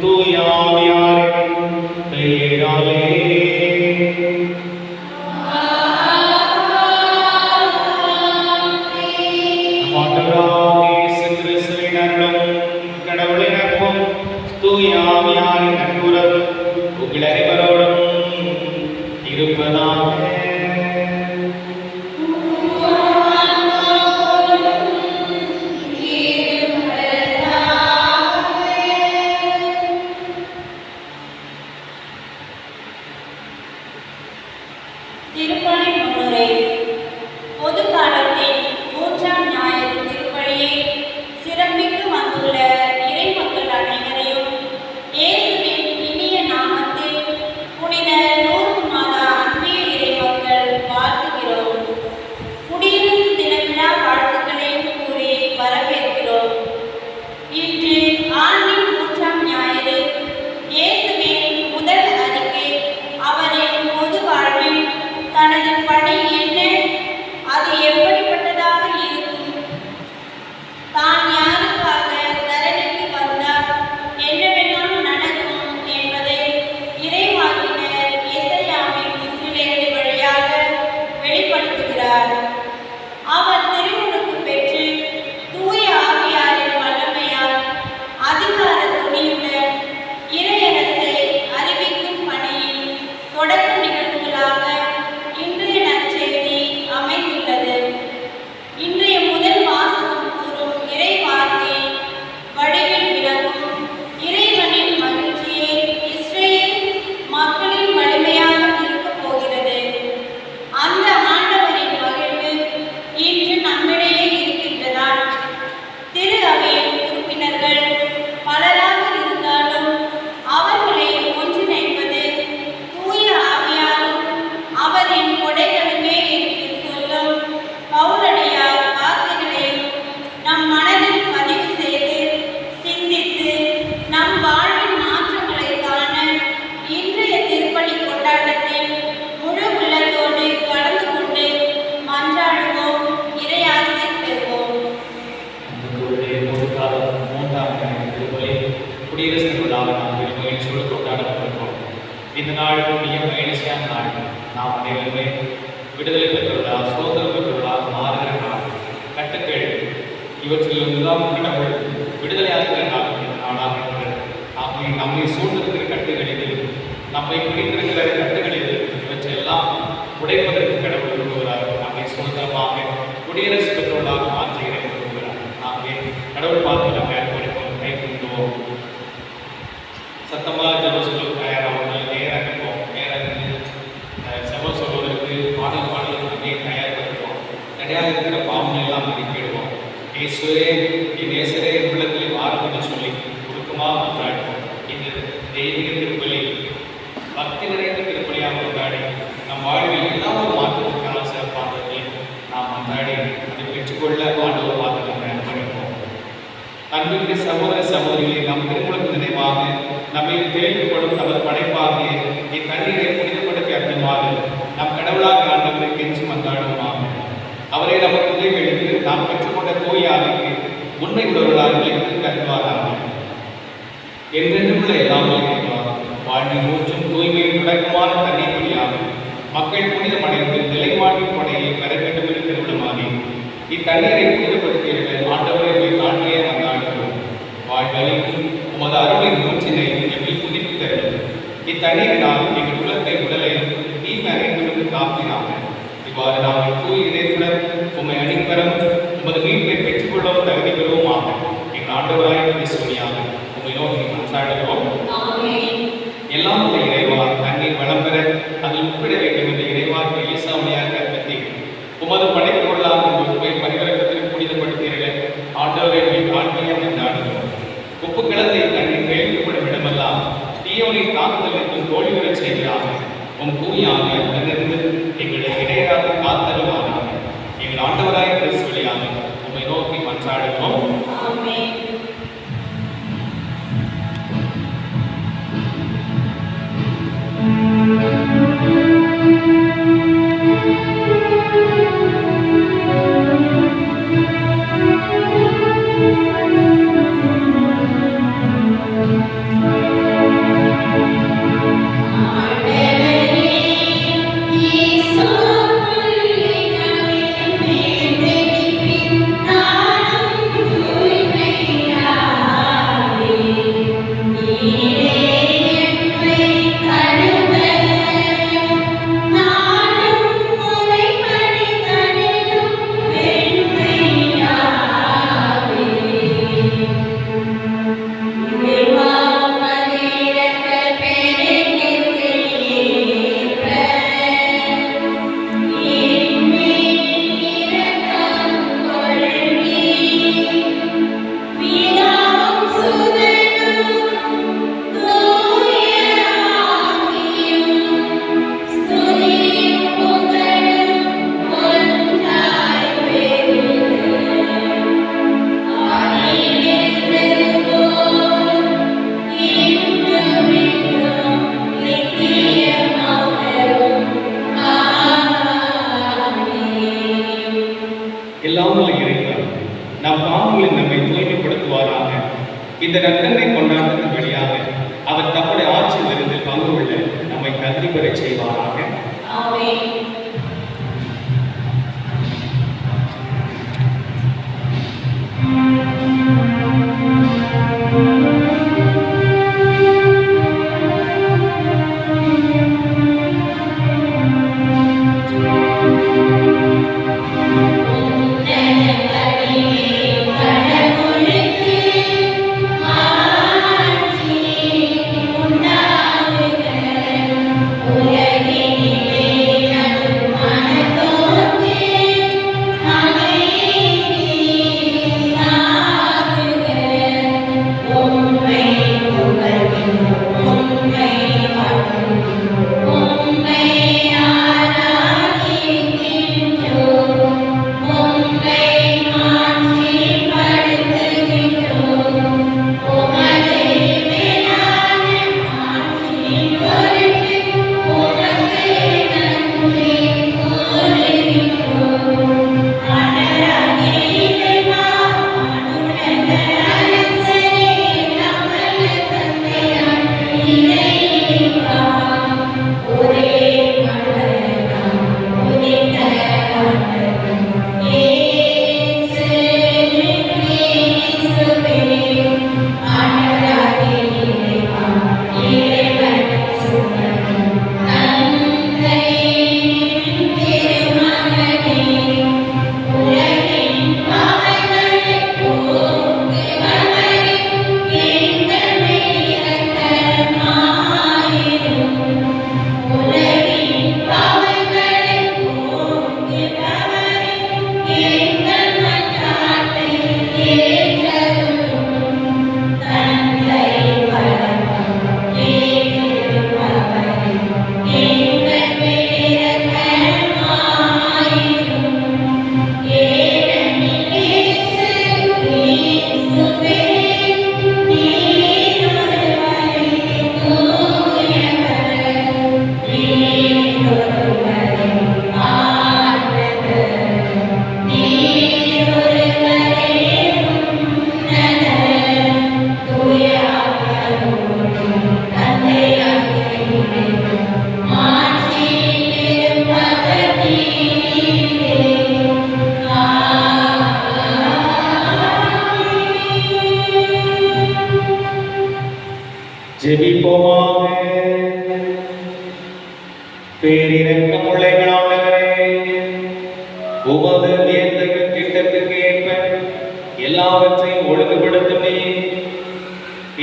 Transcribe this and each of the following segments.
தூய ஆவியாரின் பெயராலே. ஆண்டவராகிய இயேசு கிறிஸ்துவின் அருளும் கடவுளின் அன்பும் தூய ஆவியாரின் நட்புறவும் உங்கள் அனைவரோடும் இருப்பதாக. திருப்பலி முன்னுரை. பொது காலத்தின் 3ஆம் ஞாயிறு திருப்பலியை சிறப்பித்து வந்துள்ள இறை மக்கள் அனைவரையும் இயேசுவின் இனிய நாமத்தில் புனித லூர்து மாதா அன்பிய இறை மக்கள் வாழ்த்துகிறோம். குடியரசு தின விழா வாழ்த்துக்களையும் கூறி வரவேற்கிறோம். இன்று ஆண்டின் 3ஆம் ஞாயிறு. இயேசுவின் முதல் அறிக்கை அவரின் பொது வாழ்வில் தனது பணி என்ன, அது எப்படிப்பட்டதாக இருக்கும், தான் யாருக்காக தரணிக்கு வந்தார், என்னவெல்லாம் நடக்கும் என்பதை இறைவாக்கினர் எசாயாவின் நூலிலேடு வழியாக வெளிப்படுத்துகிறார். அவர் திருமுழுக்கு பெற்று தூய ஆவியாரின் வல்லமையால் அதிகார துணியுடன் இறையரசை அறிவிக்கும் பணியின் தொடக்க நிகழ்வுகளாக இன்றைய நற்செய்தி அமைந்துள்ளது. இன்றைய முதல் வாசகம் கூறும் இறை வார்த்தை வடிவில் விளங்கும் இறைவனின் மகிழ்ச்சியை இஸ்ரேல் மக்களின் வலிமையாக இருக்கப் போகிறது. அந்த ஆண்டவரின் மகிழ்வு இன்று நம்மிடையே இருக்கின்றதால் திரு அவையின் உறுப்பினர்கள் பலராக இருந்தாலும் அவர்களை ஒன்றிணைப்பது தூய ஆவியாரும் அவரின் கொடைகளுமே என்று சொல்லும் பவுலடியார் வார்த்தைகளையும் நம் மனதில் பதிவு செய்து சிந்தித்து நம் வாழ்வின் மாற்றங்களை காண இன்றைய திருப்பலி கொண்டாட்டத்தில் முழு உள்ளத்தோடு கலந்து கொண்டு மன்றாடுவோம், இறையாசை பெறுவோம். குடியரசு விழாவை நாம் மகிழ்ச்சியோடு கொண்டாடப்பட்டிருக்கிறோம். இந்த நாள் மிக மகிழ்ச்சியான நாள். நாம் அனைவருமே விடுதலை பெற்றுள்ளா, சுதந்திரம் பெற்றுள்ளா, மாறுகிற நாள். கட்டுக்கள் இவற்றில் முதலாம் கடவுள் விடுதலையாகிற நாள் நாளாக இருக்கிறது. நம்மை சூழ்ந்திருக்கிற கட்டுகள் இது, நம்மை பிடித்திருக்கிற கட்டுகள் இது, இவற்றையெல்லாம் உடைப்பதற்கு கடவுள் விரும்புகிறார். நம்மை சுதந்திரமாக குடியரசு பெற்றுள்ளாக மாற்றுகிற விரும்புகிறார். நாமே கடவுள் பார்த்து நம்ம ஏற்படுத்துவோம், கை கொண்டுவோம். சத்தமாக ஜபம் சொல்ல தயாராக நேராக இருப்போம். நேராக ஜபம் சொல்வதற்கு பாடல் நம்மை தயார்படுத்துவோம். தடையாக இருக்கிற பாவங்கள் எல்லாம் மதிப்பிடுவோம். இயேசுவே என் நேசரே உள்ளத்தில் மாறுபட்டு சொல்லி கொடுக்குமா கொண்டாடுவோம். இந்த தெய்வீக திருப்பலி பக்தி நிறைந்த திருப்பலியாக கொண்டாடி நம் வாழ்வில் எல்லா ஒரு மாற்றத்திற்கான சிறப்பானதை நாம் கொண்டாடி அதை பெற்றுக்கொள்ள ஆண்டவர் பார்த்து நம்ம அர்ப்பணிப்போம். அன்பிற்கு சகோதர சகோதரிகளை நம் திருமணத்து நினைவாக நம்மை தேவைப்படும் நமது படைப்பாகிய இத்தண்ணீரை புனிதப்படுத்தி அர்த்தமாக நம் கடவுளாக ஆண்டவரை கெஞ்சி மன்றாடுவோமாக. அவரை நமக்கு உதவியளித்து நாம் பெற்றுக்கொண்ட தூய ஆவிக்கு உண்மை உள்ளவர்களாக கருதுவாராக. என்றென்றுள்ள எல்லாமே வாழ்வின் ஊற்றும் தூய்மையின் தொடக்கமான தண்ணீர் வழியாக மக்கள் புனிதமடைந்து நிலைவாழ்வின் கொடையை பெற வேண்டும் என்று திருவிழமாகி இத்தண்ணீரை புனிதப்படுத்தியவர்கள் ஆண்டவரை தாழ்மையை மன்றாடுகிறோம். வாழ்வழிக்கும் உமது அருளின் மூச்சினை எம்மில் புதுப்பித்தருளும். இத்தண்ணீரினால் எங்கள் உள்ளத்தை உடலை தீமை அனைத்திலிருந்து காப்பினாங்க. இவ்வாறு நாம் தூய் இதயத்துடன் உம்மை அணிபெறும் உமது மீட்பை பெற்றுக்கொள்ளவும் தகுதி பெறுவோமாக. எங்கள் ஆண்டவராய் கிறிஸ்துவியாக உம்மை நோக்கி மன்றாடுகிறோம். எல்லாம் உள்ள இறைவா, தண்ணீர் வளம் பெற அதில் உப்பிட வேண்டும் என்ற இறைவாக்கு ஈசாமையாக கற்பித்தி உமது படைப்பொருளாக உண்மை பரிவர்த்தத்திற்கு புனிதப்படுத்தீர்கள். ஆண்டவரை ஆண்மையாக மன்றாடுகிறோம். உப்பு கிழத்தை தண்ணீர் கேள்விப்படும் இடமெல்லாம் தீயோனின் தாக்குதல் என்றும் தோல்வியுறை செய்கிறாக. உம் தூயாக உடனிருந்து எங்களை இடையராக காத்தருவாராக. எங்கள் ஆண்டவராய் கிறிஸ்துவியாக உம்மை நோக்கி மன்றாடுகிறோம். இந்த நற்கருணை கொண்டாட்டத்தின் வழியாக அவர் தம்முடைய ஆட்சி விருந்தில் பங்கு கொள்ள நம்மை தகுதி பெறச் செய்வாராக. ஆமென். ஜெபிப்போமாக. பேரிரக்கமுள்ள எங்கள் ஆண்டவரே, உமது வியத்தகு திட்டத்திற்கு ஏற்ப எல்லாவற்றையும் ஒழுங்குபடுத்தும் நீர்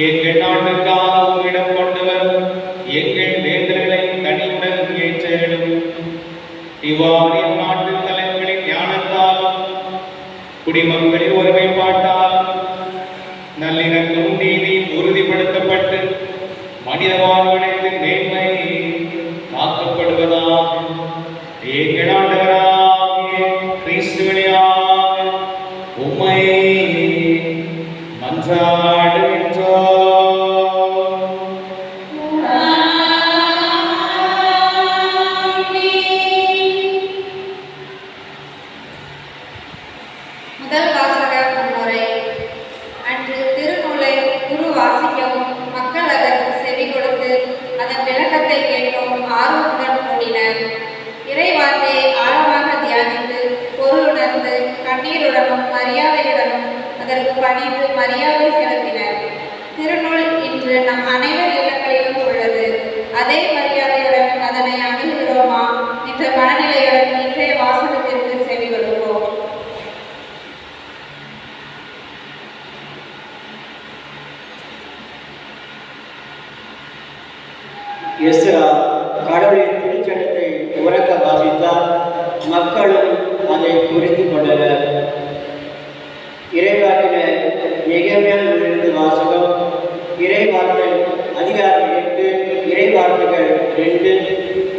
எங்கள் நாட்டுக்காக உம்மிடம் கொண்டு வரும் எங்கள் வேண்டல்களை கனிவுடன் ஏற்றேடும். இவ்வாறு நாட்டு தலைவர்களின் ஞானத்தாலும் குடிமக்களின் ஒருமைப்பாட்டாலும் நல்லிணக்கம் நீதியும் உறுதிப்படுத்தப்பட்டு மனித வாழ்விடத்தின் மேன்மை காக்கப்படுவதாக எங்கள் ஆண்டவராகிய கிறிஸ்து வழியாக உம்மை மன்றாடுகின்றோம். முதல் வாசக முன்னுரை. அன்று திருநூலை குரு வாசிக்கவும் மக்கள் அதற்கு செவி கொடுத்து அதன் அதே மரியாதையுடன் அதனை அணுகுகிறோமா என்ற மனநிலையுடன் இன்றைய வாசகத்திற்கு செவி கொடுப்போம். எஸ்ரா கடவுளின் திருச்சட்டத்தை உறக்க வாசித்தார். மக்களும் அதை புரிந்து கொண்டனர். இறைவாக்கின நெகேமியாவிலிருந்து வாசகம். இறைவார்த்தை அதிகாரம் 8, இறைவார்த்தைகள் 2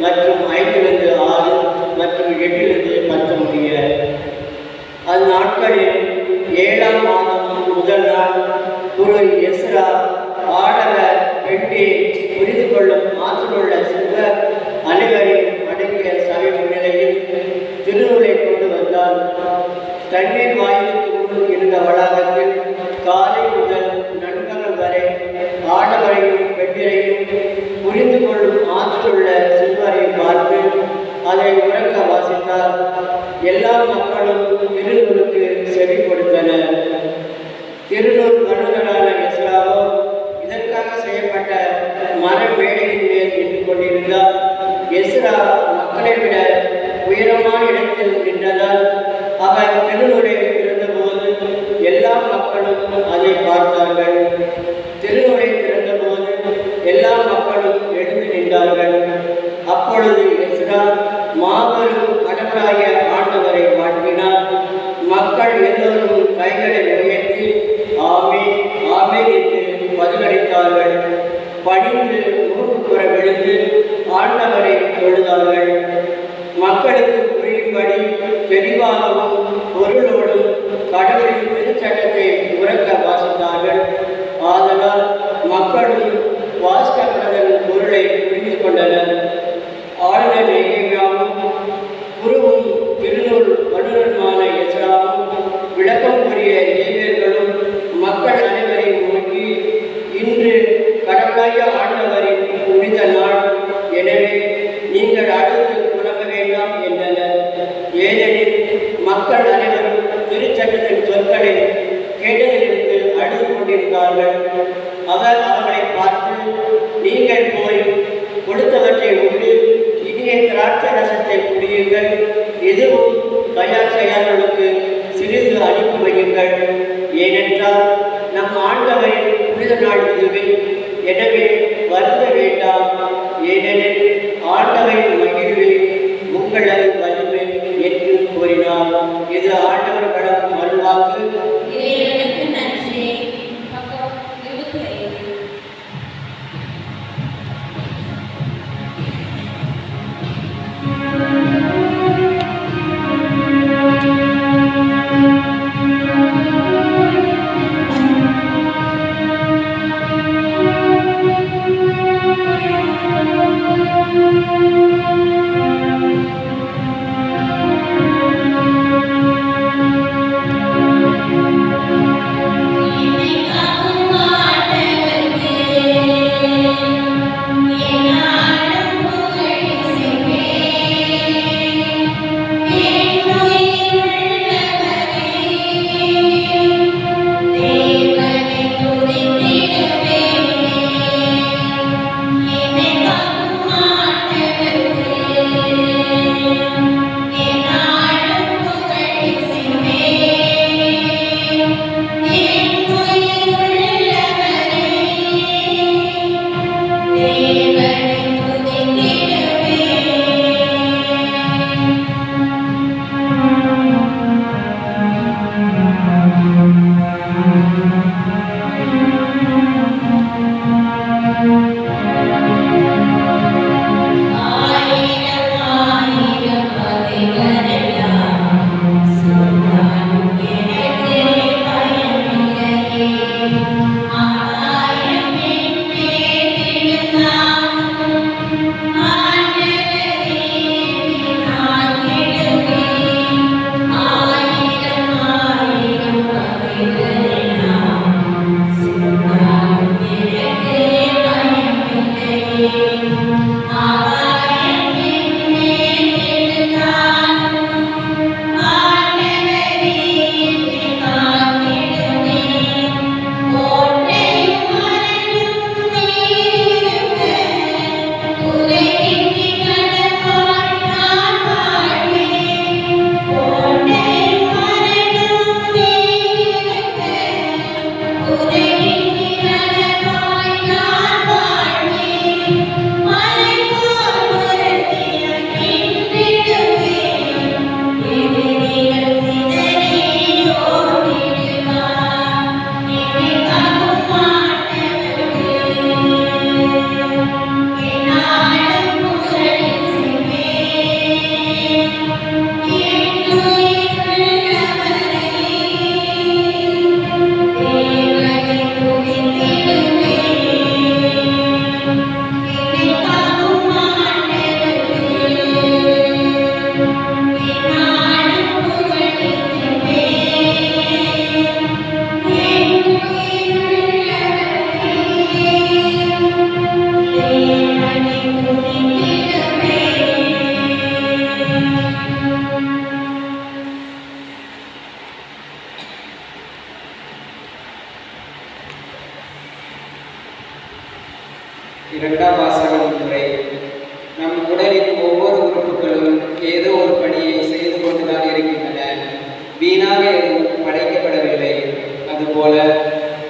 மற்றும் 5 6 மற்றும் 8 10 முடிய. அந்நாட்களில் 7ஆம் மாதம் முதல் நாள் குரு எஸ்ரா ஆடவர் பெட்டி புரிந்து கொள்ளும் ஆற்றலுள்ள சிறுவர் அனைவரையும் அடங்கிய சபை முன்னிலையில் திருநூலை கொண்டு வந்தார். தண்ணீர் வாயிலுக்கு முன் இருந்த வளாகத்தில் காலை முதல் நண்பகல் வரை ஆடவரையும் பெண்டிரையும் புரிந்து கொள்ளும் ஆற்றலுள்ள சிறுவரையும் பார்த்து அதை உறக்க வாசித்தார். எல்லா மக்களும் திருநூலுக்கு செவி கொடுத்தனர். திருநூல் வல்லுநரான எஸ்ராவோ இதற்காக செய்யப்பட்ட மர மேடையின் மேல் நின்று கொண்டிருந்தார். எஸ்ரா மக்களை விட உயரமான இடத்தில் நின்றதால் அவர் திருநூலை திறந்தபோது எல்லா மக்களும் அதை பார்த்தார்கள். திருநூலை திறந்தபோது எல்லா மக்களும் எழுந்து நின்றார்கள். அப்பொழுது எஸ்ரா மாபெரும் கடவுளாகிய ஆண்டவரை வாழ்த்தினார். மக்கள் எல்லோரும் கைகளை உயர்த்தி ஆமென் ஆமென் என்று பதிலளித்தார்கள். பணிந்து மூக்குப்புற விழுந்து ஆண்டவரை தொழுதார்கள். மக்களுக்கு புரியும்படி தெளிவாகவும் பொருளோடும் கடவுளின் திருச்சட்டத்தை உறக்க வாசித்தார்கள். ஆதலால் மக்களும் வாசிக்கப்பட்டதன் பொருளை புரிந்து கொண்டனர். ஆளுநர் நெகேமியாவும் குருவும் திருநூல் வல்லுநருமான எஸ்ராவும் விளக்கம் கூறிய லேவியர்களும் மக்கள் அனைவரையும் நோக்கி, இன்று கடவுளாகிய ஆண்டவரின் புனித நாள், எனவே நீங்கள் அழுது புலம்ப வேண்டாம் என்றனர். ஏனெனில் மக்கள் அனைவரும் திருச்சட்டத்தின் சொற்களை கேட்டதிலிருந்து அழுது கொண்டிருந்தார்கள். அவர் அவர்களை பார்த்து, நீங்கள் போய் கொடுத்தவற்றை உண்டு இனிய திராட்சை ரசத்தை குடியுங்கள், எதுவும் தயார் செய்யாதவர்களுக்கு சிறிது அனுப்பி வையுங்கள். ஏனென்றால் நம் ஆண்டவரின் புனித நாள் இதுவே, எனவே வருந்த வேண்டாம். ஏனெனில் ஆண்டவரின் மகிழ்வே உங்களது வலிமை என்று கூறினார். இது ஆண்டவர் வழங்கும் அருள்வாக்கு. இறைவனுக்கு நன்றி. பக்கம் 25. இரண்டாம் வாசகம் முறை. நம் உடலின் ஒவ்வொரு உறுப்புகளும் ஏதோ ஒரு பணியை செய்து கொண்டுதான் இருக்கின்றன. வீணாக எதுவும் படைக்கப்படவில்லை. அதுபோல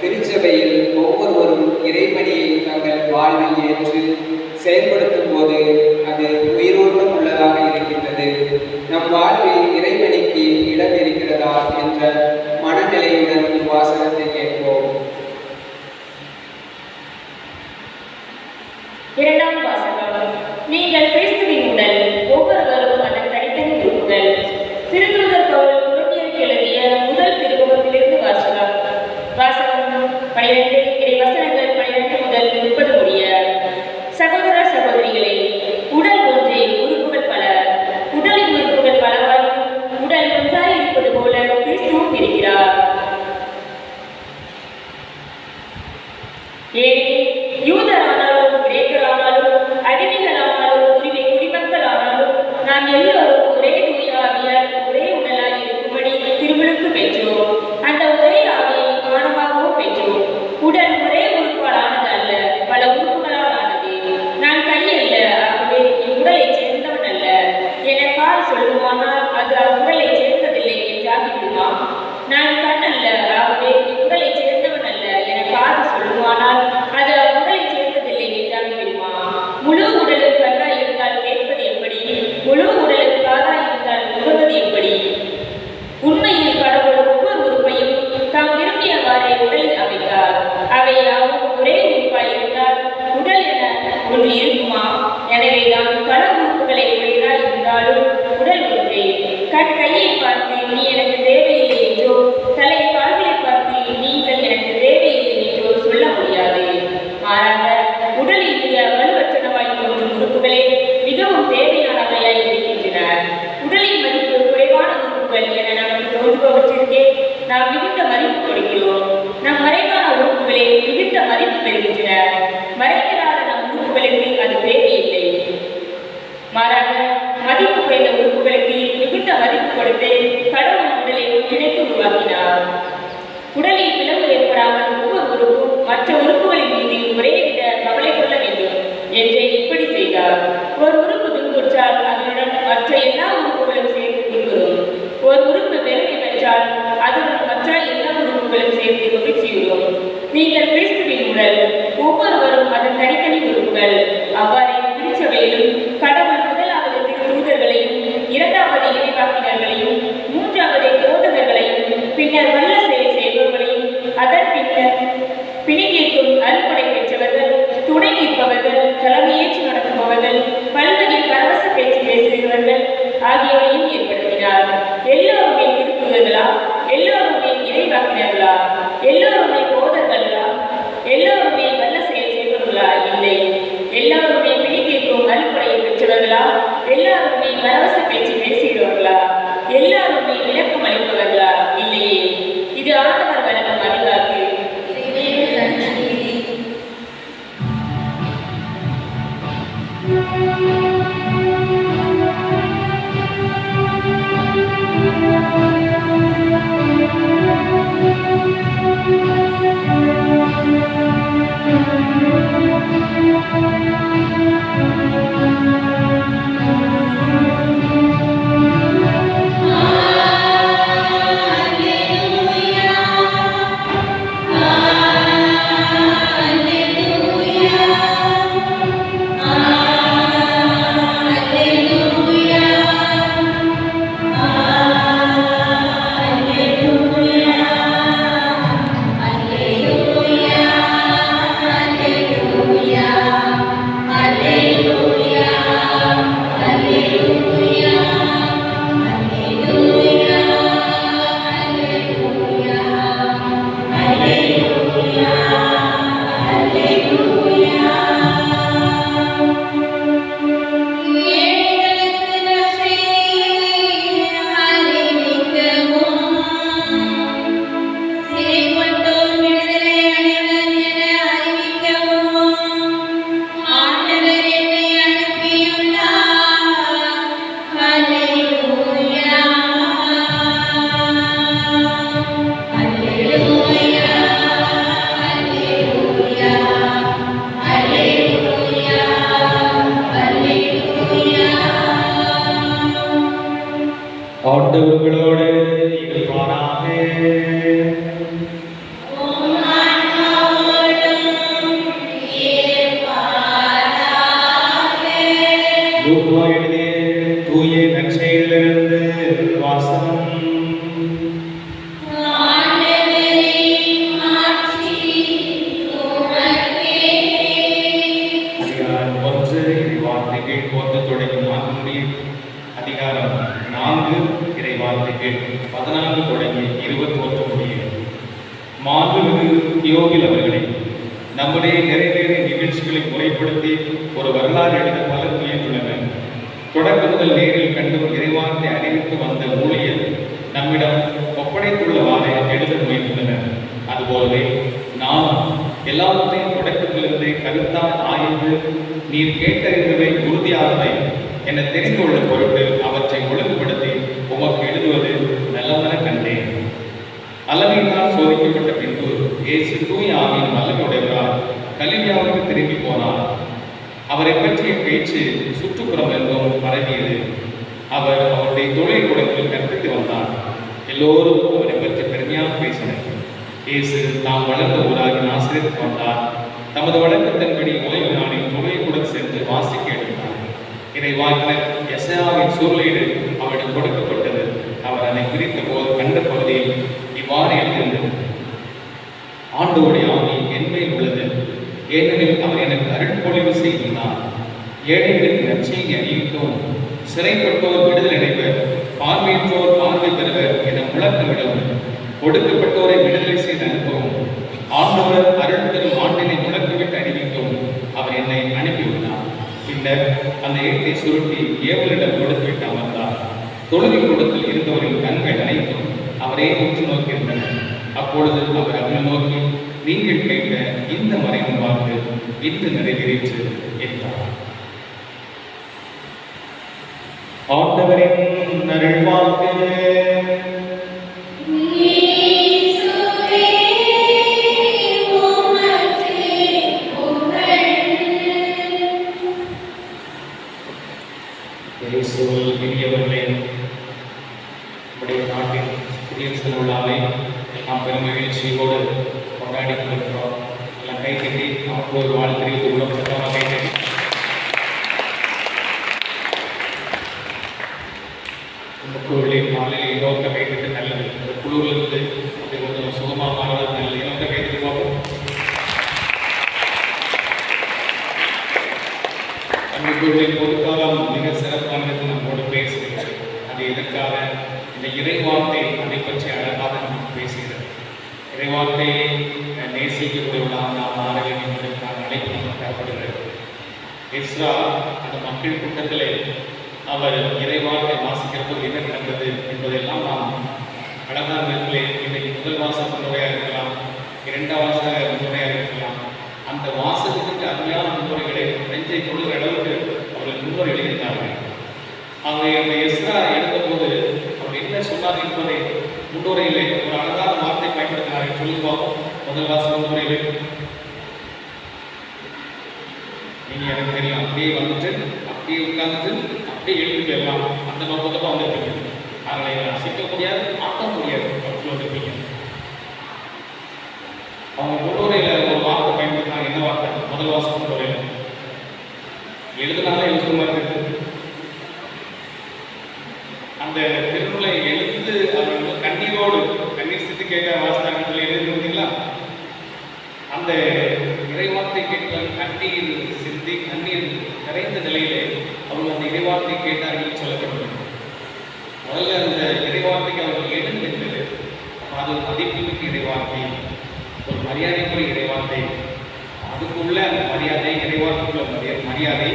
திருச்சபையில் ஒவ்வொருவரும் இறைப்பணியை தங்கள் வாழ்வில் ஏற்று செயல்படுத்தும் போது அது உயிரோட்டம் உள்ளதாக இருக்கின்றது. நம் வாழ்வில் இறைப்பணிக்கு இடம் இருக்கிறதா என்ற மனநிலையுடன் இவ்வாசகத்தை கேட்போம். இரண்டாம் வாசகம். நீங்கள் கிறிஸ்துவின் உடல், ஒவ்வொருவரும் அதன் தனித்தனி உறுப்புகள். திருத்தூதர் பவுல் குருந்தியருக்கு எழுதிய முதல் திருமுகத்திலிருந்து வாசகம். வாசகம் 12 இறைவசனங்கள் 12 முதல் 30 முடிய. சகோதர சகோதரிகளே, உடல் ஒன்றே, உறுப்புகள் பல. உடலின் உறுப்புகள் பலவாயினும் உடல் ஒன்றாய் இருப்பது போல கிறிஸ்துவும் இருக்கிறார். ஏனெனில் யூதரானாலும் கிரேக்கரானாலும் அடிமைகளானாலும் குடிமக்களானாலும் நாம் எல்லோரும் ஒரே தூய ஆவியால் ஒரே உடலாய் இருக்கும்படி திருமுழுக்கு பெற்றோம். அந்த ஒரே ஆவியை பானமாகவும் பெற்றோம். உடல் ஒரே உறுப்பாலானது அல்ல, பல உறுப்புகளால் ஆனது. நான் கை அல்ல, ஆகவே இவ்வுடலை சேர்ந்தவன் அல்ல என கால் சொல்லுவானால் அது அவ்வுடலை சேர்ந்ததில்லை என்றாகிவிடுமா? நான் கண் அல்ல, ஆகவே இவ்வுடலை சேர்ந்தவன் அல்ல என காது சொல்லுவானால் அது அவ்வுடலை சேர்ந்ததில்லை என்றாகிவிடுமா? முழு உடலுக்கு கண்ணாய் இருந்தால் கேட்பது எப்படி? முழு உடலுக்கு காதாய் இருந்தால் உணர்வது எப்படி? உண்மையில் கடவுள் ஒவ்வொரு உறுப்பையும் தாம் விரும்பியவாறே உடலில் அமைத்தார். அவை யாவும் ஒரே உறுப்பாய் இருந்தால் உடல் என ஒன்று இருக்குமா? எனவேதான் பல உறுப்புகளை உடையதாய் இருந்தாலும் உடல் ஒன்றே. கையை பார்த்து நீ எனக்கு தேவையில்லை என்றோ, தலை கால்களை பார்த்து நீங்கள் எனக்கு தேவையில்லை என்றோ சொல்ல முடியாது. மாறாக உடலில் மிக வலுவற்றனவாய் தோன்றும் உறுப்புகளே மிகவும் தேவையானவையாய் இருக்கின்றன. உடலின் மதிப்பு குறைவான உறுப்புகள் என நமக்கு தோன்றுபவற்றிற்கே நாம் மிகுந்த மதிப்பு கொடுக்கிறோம். நம் மறைவான உறுப்புகளே மிகுந்த மதிப்பு பெறுகின்றன. மறைந்திராத நம் உறுப்புகளுக்கு அது தேவையில்லை. மாறாக மதிப்பு குறைந்த உறுப்புகளுக்கு மிகுந்த மதிப்பு கொடுத்து கடவுள் உடலை ஒன்றிணைத்து உருவாக்கினார். உடலில் பிளவு ஏற்படாமல் ஒவ்வொரு உறுப்பும் மற்ற உறுப்புகளின் மீது ஒரேவித கவலை கொள்ள வேண்டும் என்று இப்படி செய்தார். ஒரு உறுப்பு துன்புற்றால் அதனுடன் மற்ற எல்லா உறுப்புகளும் சேர்ந்து துன்புறும். ஒரு உறுப்பு பெருமை பெற்றால் அதனுடன் மற்ற எல்லா உறுப்புகளும் சேர்ந்து மகிழ்ச்சியுறும். நீங்கள் கிறிஸ்துவின் உடல், ஒவ்வொருவரும் அதன் தனித்தனி உறுப்புகள். அவ்வாறே திருச்சபையிலும் கடவுள் முதலாவது தூதர்களையும், இரண்டாவது இறைவாக்கினர்களையும், மூன்றாவது போதகர்களையும், பின்னர் வல்ல செயல் செய்பவர்களையும், அதன் பின்னர் பிணிகேற்கும் அறுப்படை பெற்றவர்கள், துணை நிற்பவர்கள், தலைமையேற்று நடத்துபவர்கள், பல்வகையில் பரவச பேச்சு பேசுகிறவர்கள் ஆகியவையும் ஏற்படுத்தினார். எல்லோருமே திருப்புதர்களா? எல்லோருமே இறைவாக்கினர்களா? எல்லோருமே போதகர்களா? எல்லோருமே வல்ல செயல் செய்பவர்களா? இல்லை. எல்லோருமே பிணிகேற்கும் அறுப்படையை பெற்றவர்களா? எல்லாருமே பரவச பேச்சு பேசுகிறவர்களா? எல்லாருமே விளக்கம் அளிப்பவர்களா? இல்லையே. இது ஆண்டவர் வழங்கும் அருள்வாக்கு. Amen. லூக்கா எழுதிய தூய நற்செய்தியிலிருந்து வாசகம். அதிகாரம் 1 இறைவார்த்தைகள் 1 தொடங்கி 4 முடிய. அதிகாரம் 4 இறைவார்த்தைகள் 14 தொடங்கி 21 முடிய. மாண்புமிகு தியோபில் அவர்களே, நம்முடைய நிறைவேறிய நிகழ்ச்சிகளை முறைப்படுத்தி ஒரு வரலாறு எழுத பலர் முயன்றுள்ளனர். தொடக்க முதல் நேரில் கண்டு இறைவார்த்தை அறிவித்து வந்த ஊழியர் நம்மிடம் ஒப்படைத்துள்ளவாறு எழுத முயன்றுள்ளனர். அதுபோலவே நாம் எல்லாவற்றையும் தொடக்கத்திலிருந்தே கருத்தால் ஆய்ந்து நீர் கேட்டறிந்தவை உறுதியானவை என தெரிந்து கொள்ள பொருட்டு அவற்றை ஒழுங்குபடுத்தி உமக்கு எழுதுவது நல்லவென கண்டேன். அளவினால் சோதிக்கப்பட்ட பின்பு இயேசு தூய ஆவியின் வல்லமையுடையவரால் கலிலியாவுக்கு திரும்பி போனார். அவரை பற்றிய பேச்சு சுற்றுப்புறம் எங்கும் பரவியது. அவர் அவருடைய தொழில் கூடத்தில் கற்பித்து வந்தார். எல்லோரும் அவரை பற்றி பெருமையாக பேசினர். இயேசு தாம் வளர்ந்த ஊராகி நாசரேத்துக்கு வந்தார். தமது வழக்கத்தின்படி ஓய்வு நாளில் தொழில் கூட சென்று வாசிக்க எடுத்தார். இறைவாக்கினர் எசாயாவின் சூழ்நிலை அவரிடம் கொடுக்கப்பட்டது. அவர் அதை பிரித்த போது கண்ட பகுதியில் இவ்வாறு எழுதியிருந்தது: ஆண்டவருடைய ஆவி என்மேல் உள்ளது, ஏனெனில் அவர் எனக்கு அருட்பொழிவு செய்துள்ளார். ஏழைகளுக்கு நற்செய்தி அறிவிக்கவும், சிறைப்பட்டோர் விடுதலை அடைவர், பார்வையற்றோர் பார்வை பெறுவர் என முழக்கமிடவும், ஒடுக்கப்பட்டோரை விடுதலை செய்து அனுப்பவும், ஆண்டவர் அருள் தரும் ஆண்டினை முழக்கமிட்டு அறிவிக்கவும் அவர் என்னை அனுப்பியுள்ளார். பின்னர் அந்த ஏட்டை சுருட்டி ஏவலிடம் கொடுத்துவிட்டு அமர்ந்தார். தொழுகை கூடத்தில் இருந்தவரின் கண்கள் அனைத்தும் அவரே உற்று நோக்கியிருந்தனர். அப்பொழுது அவர் அவரை நோக்கி, நீங்கள் கேட்க இந்த மறைவின் வாக்கு இன்று நிறைவேறிற்று என்றார். ஆண்டவரின் அருள்வாக்கு. இனியவர்களே, நம்முடைய நாட்டின் குடியரசு விழாவை நாம் பெரும் மகிழ்ச்சியோடு கொண்டாடி கொண்டிருக்கிறோம். எல்லாம் கை கட்டி நமக்கு ஒரு வாழ் தெரிவித்து உள்ள சட்டமாக கை கட்டி இந்த குழுவில் காலையில் இன்னொருக்க கை கட்டு நல்லது. இந்த குழுவில் இருந்து அப்படி கொஞ்சம் சுகமாக மாறுவது நல்லது. இன்னொருக்க கை கட்டி பார்ப்போம். அந்த குழுவின் பொதுக்காலம் மிக சிறப்பானது நம்மோடு பேசுகிறது. அது எதற்காக? இந்த இறைவார்த்தை அதை பற்றி அழகாக நமக்கு பேசுகிறது. இறைவார்த்தையை நேசிக்கக்கூடியவர்களாக நாம் ஆட வேண்டும் என்பதற்கான அழைப்பு நமக்கு தரப்படுகிறது. இஸ்ரா அந்த மக்கள் கூட்டத்திலே அவர் இறைவார்த்தை வாசிக்கிற போது என்ன நடந்தது என்பதெல்லாம் நாம் அழகான விதத்திலே இன்றைக்கு முதல் வாசக முன்னுரையாக இருக்கலாம், இரண்டாம் வாசக முன்னுரையாக இருக்கலாம். அந்த வாசகத்துக்கு அருமையான முன்னுரைகளை நெஞ்சை கொள்ளுகிற அளவுக்கு அவர்கள் முன்னுரை எழுதியிருந்தார்கள். அவங்க இந்த எஸ்ரா எழுதும்போது அவர் என்ன சொன்னார் என்பதை முன்னுரையிலே ஒரு அழகான வார்த்தை பயன்படுத்தினார்கள். சொல்லுவோம். முதல் வாசகம் முன்னுரையிலே நீங்கள் எனக்கு தெரியும், அப்படியே வந்துட்டு அப்படியே உட்கார்ந்துட்டு அப்படியே எழுதிட்டு எல்லாம் அந்த நோக்கத்தை வந்துருப்பீங்க. அவங்களை அசைக்க முடியாது, ஆட்ட முடியாது, அப்படி வந்துருப்பீங்க. அவங்க முன்னுரையில் ஒரு வார்த்தை பயன்படுத்தினாங்க. என்ன வார்த்தை? முதல் வாசகம் முன்னுரையில் எழுதுனாலே எழுதுற மாதிரி இருக்குது. அந்த திருக்குறளை எழுந்து அவர்கள் கண்ணீரோடு கண்ணீர் சித்து கேட்க வாசித்தாங்கன்னு சொல்லி எழுதிருந்தீங்களா? அந்த இறைவார்த்தை கேட்க கண்ணீர் சிந்தி கண்ணீர் நிறைந்த நிலையிலே அவர்கள் அந்த இறைவார்த்தை கேட்டார்கள் சொல்லப்படுகிறது. முதல்ல அந்த இறைவார்த்தைக்கு அவர்கள் எழுந்து நின்றது. அது மதிப்புமிக்க இறைவார்த்தை, ஒரு மரியாதைக்குரிய இறைவார்த்தை. அதுக்குள்ள அந்த மரியாதை, இறைவார்த்தைக்குள்ள மரியாதை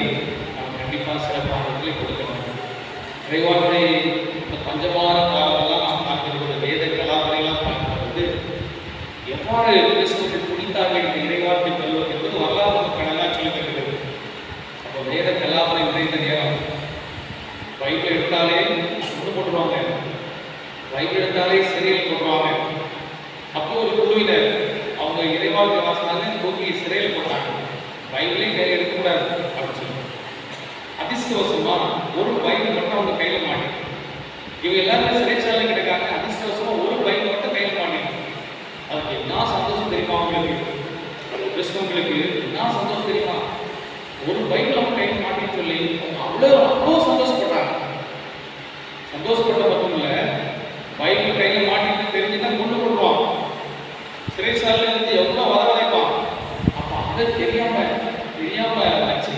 நாம் கண்டிப்பாக சிறப்பான இடத்துல கொடுக்கணும். இறைவார்த்தை இந்த பஞ்சமான காலமெல்லாம் நாம் பார்க்கிறது, வேத கலாபரையெல்லாம் பார்க்கிறது. எவ்வாறு கிறிஸ்தவர்கள் துணித்தார்கள் இந்த இறைவார்த்தை பெறுவது என்பது வரலாறு நமக்கு அழகாக சொல்லி தருகிறது. அப்போ வேத கலாபரை நிறைந்த நேரம் பைபிள் எடுத்தாலே கொண்டு போட்டுருவாங்க, பைபிள் எடுத்தாலே சிறையில் போட்டுருவாங்க. அப்போ ஒரு குழுவினர் அவங்க இறைவார்த்தை வாசினாங்க, தூக்கி சிறையில் போட்டாங்க. பைபிளே கையில் எடுக்கக்கூடாது அப்படின்னு சொல்லி. அதிர்ஷ்டவசமா ஒரு பைபிள் மட்டும் அவங்க கையில் மாட்டேன். இவங்க எல்லாருமே சிறைச்சாலை கிடைக்காங்க. அதிர்ஷ்டவசமா ஒரு பைபிள் மட்டும் கையில் மாட்டேன். அதுக்கு என்ன சந்தோஷம் தெரியுமா அவங்களுக்கு? கிறிஸ்தவங்களுக்கு என்ன சந்தோஷம் தெரியுமா? ஒரு பைபிள் அவங்க கையில் மாட்டேன்னு சொல்லி அவங்க அவ்வளோ சந்தோஷப்பட்டாங்க. சந்தோஷப்பட்ட மட்டும் இல்லை, பைபிள் கையில் மாட்டிட்டு தெரிஞ்சுன்னா கொண்டு போடுவான், சிறைசாலையில இருந்து எவ்வளோ வரவழைப்பான். அப்போ அதை தெரியாம வச்சு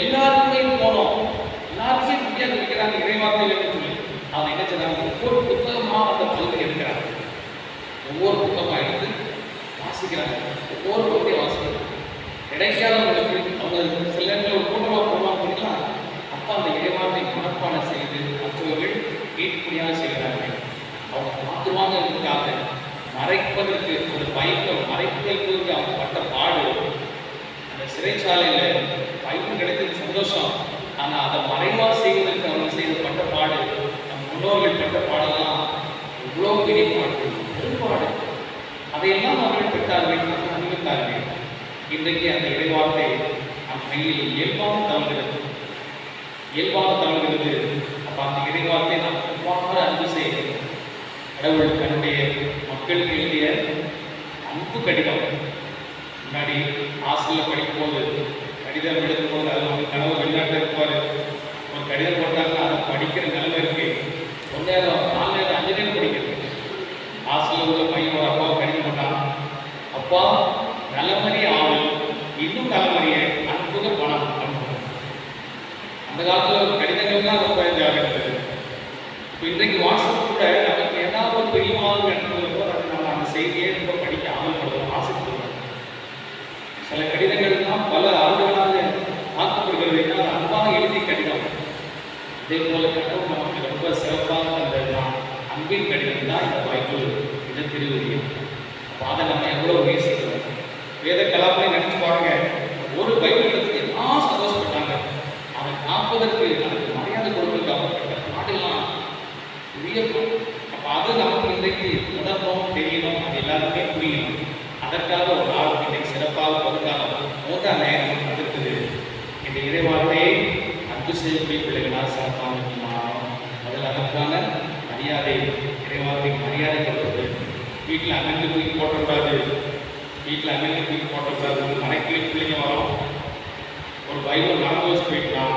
எல்லாருக்குமே போனோம், எல்லாருக்குமே தெரியாது வைக்கிறாங்க இறைவார்த்தைகள் சொல்லி அவங்க என்ன செய்றாங்க, ஒவ்வொரு புத்தகமாக அந்த பகுதியில் இருக்கிறாங்க. ஒவ்வொரு புத்தகமாக எடுத்து வாசிக்கிறாங்க, ஒவ்வொரு பகுதியை வாசிக்கிறாங்க. கிடைக்காதவங்களுக்கு அவங்க சில நேரத்தில் ஒரு கூட்டமாக போடுவாங்க பண்ணிக்கலாம். அப்போ அந்த இறைவார்த்தை மனப்பாடம் செய்து மற்றவர்கள் கேட்கும்படியாக செய்கிறார்கள். அவங்க மாற்றுவாங்கிறதுக்காக மறைப்பதற்கு ஒரு பைபிள் மறைப்பதற்கு அவங்க பட்ட பாடு, அந்த சிறைச்சாலையில் பைபிள் கிடைத்தது சந்தோஷம், ஆனால் அதை மறைவாக செய்வதற்கு அவங்க செய்த பட்ட பாடு, நம்ம முன்னோர்கள் பட்ட பாடெல்லாம் இவ்வளோ பெரிய பாடு, பெரும்பாடு. அதையெல்லாம் அவர்கள் பெற்றார்கள், அனுபவித்தார்கள். இன்றைக்கு அந்த இறைவார்த்தை நம் கையில் இயல்பாக தவழ்கிறது. அப்போ அந்த இறைவார்த்தை நாம் எவ்வாறு அன்பு செய்கிறது. கடவுள் தன்னுடைய மக்களுக்கு எழுதிய அன்பு கடிதம். முன்னாடி ஹாஸ்டலில் படிக்கும்போது கடிதம் எழுதும்போது அதில் ஒரு கணவர் வெளிநாட்டில் இருப்பார், ஒரு கடிதம் போட்டாங்கன்னா அதை படிக்கிற நிலைமை இருக்கு. ஒரு நேரம் 4 நேரம் 5 நேரம் படிக்கிறது. ஹாஸ்டலில் உள்ள பையன் ஒரு அப்பாவை கடிதம் போட்டான், அப்பா நலமறிய ஆவல் இன்னும் நலமறிய அன்புக பணம் அனுப்பும். அந்த காலத்தில் கடிதங்கள் தான் ரொம்ப இதாக இருந்தது. இப்போ இன்றைக்கு வாட்ஸ்அப் கூட நமக்கு ஏதாவது ஒரு பெரியமாக என்பது அதை நம்ம அந்த செய்தியை ரொம்ப படிக்க ஆவல்படுவோம், ஆசைப்படுவோம். சில கடிதங்கள் தான் பல ஆண்டுகளாக ஆக்கப்படுகிறது. ஏன்னா அன்பாக எழுதிய கடிதம். இதே போல கடவுள் நமக்கு ரொம்ப சிறப்பாக தந்ததுதான் அன்பின் கடிதம் தான் இந்த பைபிள், இந்த திருவிழியம். அப்போ அதை நம்ம எவ்வளோ நேசிக்கிறோம். வேத கலாப்பை நினைச்சு பாருங்க, ஒரு பைபிள் எடுத்து எல்லாம் சந்தோஷப்பட்டாங்க. அதை காப்பதற்கு அதுக்கு மரியாதை கொடுத்து காப்பப்பட்ட நாடெல்லாம் உயர்க்கும். அப்போ அது நமக்கு இன்றைக்கு உணர்வும் தெரியணும், அது எல்லாருமே புரியணும். அதற்காக ஒரு நாள் இன்றைக்கு சிறப்பாக பொதுக்காக 3ஆம் நேரம் இருக்குது. இந்த இறைவார்த்தையை அன்பு செய்யக்கூடிய பிள்ளைகளால் சிறப்பாக முக்கியமானோம். அதில் அதற்கான மரியாதை, இறைவார்த்தைக்கு மரியாதை கொடுத்தது. வீட்டில் அமெரிக்க தூக்கி போட்டக்கூடாது, மனைக்கு பிள்ளைங்க வரும், ஒரு பைபிள் நடந்து வச்சு போயிடலாம்.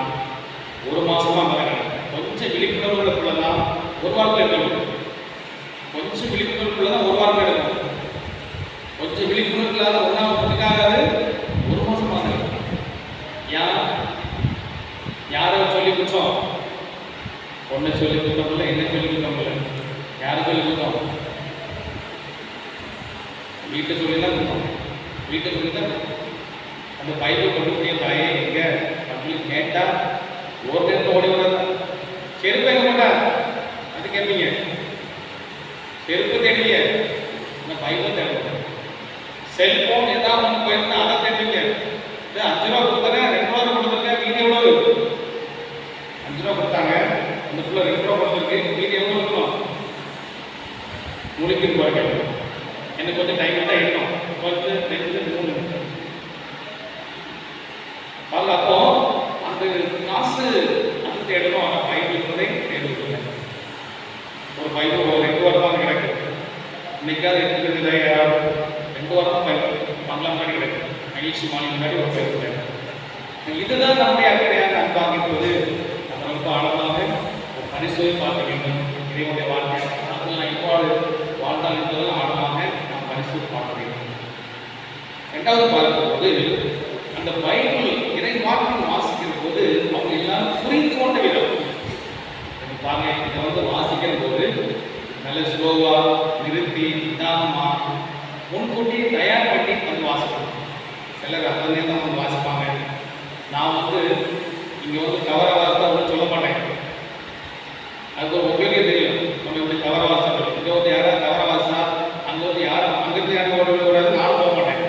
1 மாசமா மறக்கணும். கொஞ்சம் விழிப்புணர்வு உள்ள பிள்ளை தான் 1 வாரத்தில் எடுக்கணும். கொஞ்சம் விழிப்புணர்வு பிள்ளை தான் 1 வாரத்தில் எடுக்கணும். கொஞ்சம் விழிப்புணர்வு இல்லாத 1ஆம் ஆகாது 1 மாசம் ஆகும். யாரை சொல்லி குற்றோம்? ஒன்றை சொல்லி குற்றம் இல்லை, என்ன சொல்லி குற்றம் இல்லை, யாரை சொல்லி குற்றம்? வீட்டை சொல்லிதான் குற்றம், வீட்டை சொல்லிதான். அந்த பைபிள் கொடுக்கக்கூடிய தாயை எங்க அப்படின்னு கேட்டா ஒரு நேரத்தில் ஓடி வராது. செருப்பு எங்க மாட்டா அது கேட்பீங்க, செருப்பு தேடிங்க, இந்த பைபிள் தேடுங்க. செல்போன் ஏதாவது ஒன்று போயிருந்தா அதை தேடுவீங்க. இது 5 ரூபா கொடுத்தாங்க, 2 ரூபா கொடுத்துருக்கேன், மீதி எவ்வளவு? 5 ரூபா கொடுத்தாங்க, அந்த பிள்ளை 2 ரூபா கொடுத்துருக்கு, மீதி எவ்வளோ இருக்கணும்? முழிக்கு போறாங்க. எனக்கு கொஞ்சம் டைம் தான் இருக்கணும், கொஞ்சம் 2 3 அப்போ அந்த காசு அது தேடணும். ஆனால் பைபிள் தேடுவதில்லை. ஒரு பைபிள் 2 வாரம் தான் கிடக்கு. இன்னைக்காவது எடுத்துக்கிறது 2 வாரம் தான் பைபிள் பங்களா முன்னாடி கிடக்கு, மகிழ்ச்சி மாநிலம் முன்னாடி ஒரு பைபிள். இதுதான் நம்முடைய அக்கறையாக அன்பாக இருப்பது. நம்ம ரொம்ப ஆழமாக ஒரு பரிசுவை பார்க்க வேண்டும். இறைவனுடைய வாழ்க்கை அதெல்லாம் இவ்வாறு வாழ்ந்தால் என்பதெல்லாம் ஆழமாக நாம் பரிசு பார்க்க வேண்டும். 2வது பார்க்கும்போது அந்த பைபிள் இறை வார்த்தை வாசிக்கிற போது அவங்க எல்லாரும் புரிந்து கொண்ட விதம் பாருங்க. இதை வாசிக்கிற போது நல்ல ஸ்லோவா நிறுத்தி நிதானமா முன்கூட்டி தயார் பண்ணி வந்து வாசிக்கணும். சிலர் அதனே தான் வாசிப்பாங்க. நான் இங்கே கவர வாசா ஒன்றும் சொல்ல மாட்டேன். அது உங்களுக்கே தெரியும், நம்ம இப்படி கவர வாசம் இங்கே யாராவது கவர வாசா, அங்கே யாரும் அங்கிருந்து யாரும் ஓடுறது நானும் போக மாட்டேன்.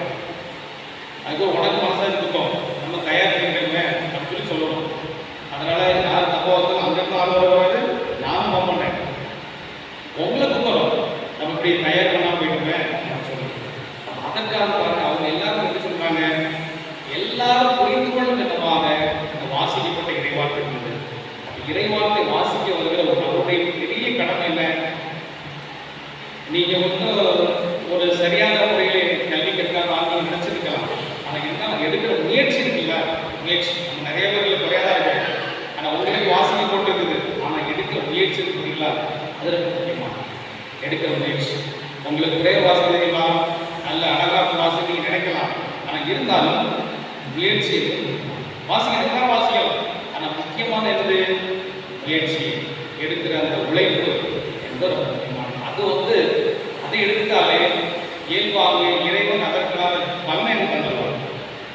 அதுக்கு உனக்கு மனசாக இருக்கும், நம்ம தயார் பண்ணிக்கிறோமே அப்படின்னு சொல்லி சொல்லணும். அதனால யாரும் தப்பா வசதி அங்கிருந்து ஆள் வருவாரு, நானும் போக மாட்டேன். உங்களுக்கு வரும், நம்ம இப்படி தயார் பண்ணாம போயிட்டுமே அப்படின்னு சொல்லணும். அதற்காக பாருங்க அவங்க எல்லாரும் எப்படி சொல்றாங்க, எல்லாரும் புரிந்து கொள்ளும் விதமாக இந்த வாசிக்கப்பட்ட இறைவார்த்தை இருந்தது. இறைவார்த்தை வாசிக்க வருகிற ஒரு நபருடைய பெரிய கடமை என்ன? நீங்க ஒரு சரியான முறையில் கல்வி கற்காக ஆட்கள் நினைச்சிருக்கலாம். ஆனால் என்ன எடுக்கிற முயற்சி இருக்குல்ல, முயற்சி நிறைய பேர்கள் குறையாதான் இருக்கு. அது ரொம்ப முக்கியமாக எடுக்கிற முயற்சி. உங்களுக்கு ஒரே வாசனை தெரியுமா, நல்ல அழகாக வாசனை நினைக்கலாம், ஆனால் இருந்தாலும் முயற்சி வாசிக்க வாசியம். ஆனால் முக்கியமான என்னது முயற்சி, எடுக்கிற அந்த உழைப்பு என்பது ரொம்ப முக்கியமானது. அது அதை எடுத்தாலே இயல்பாக இறைவன் அதற்கான பலனை தந்துடுவார்.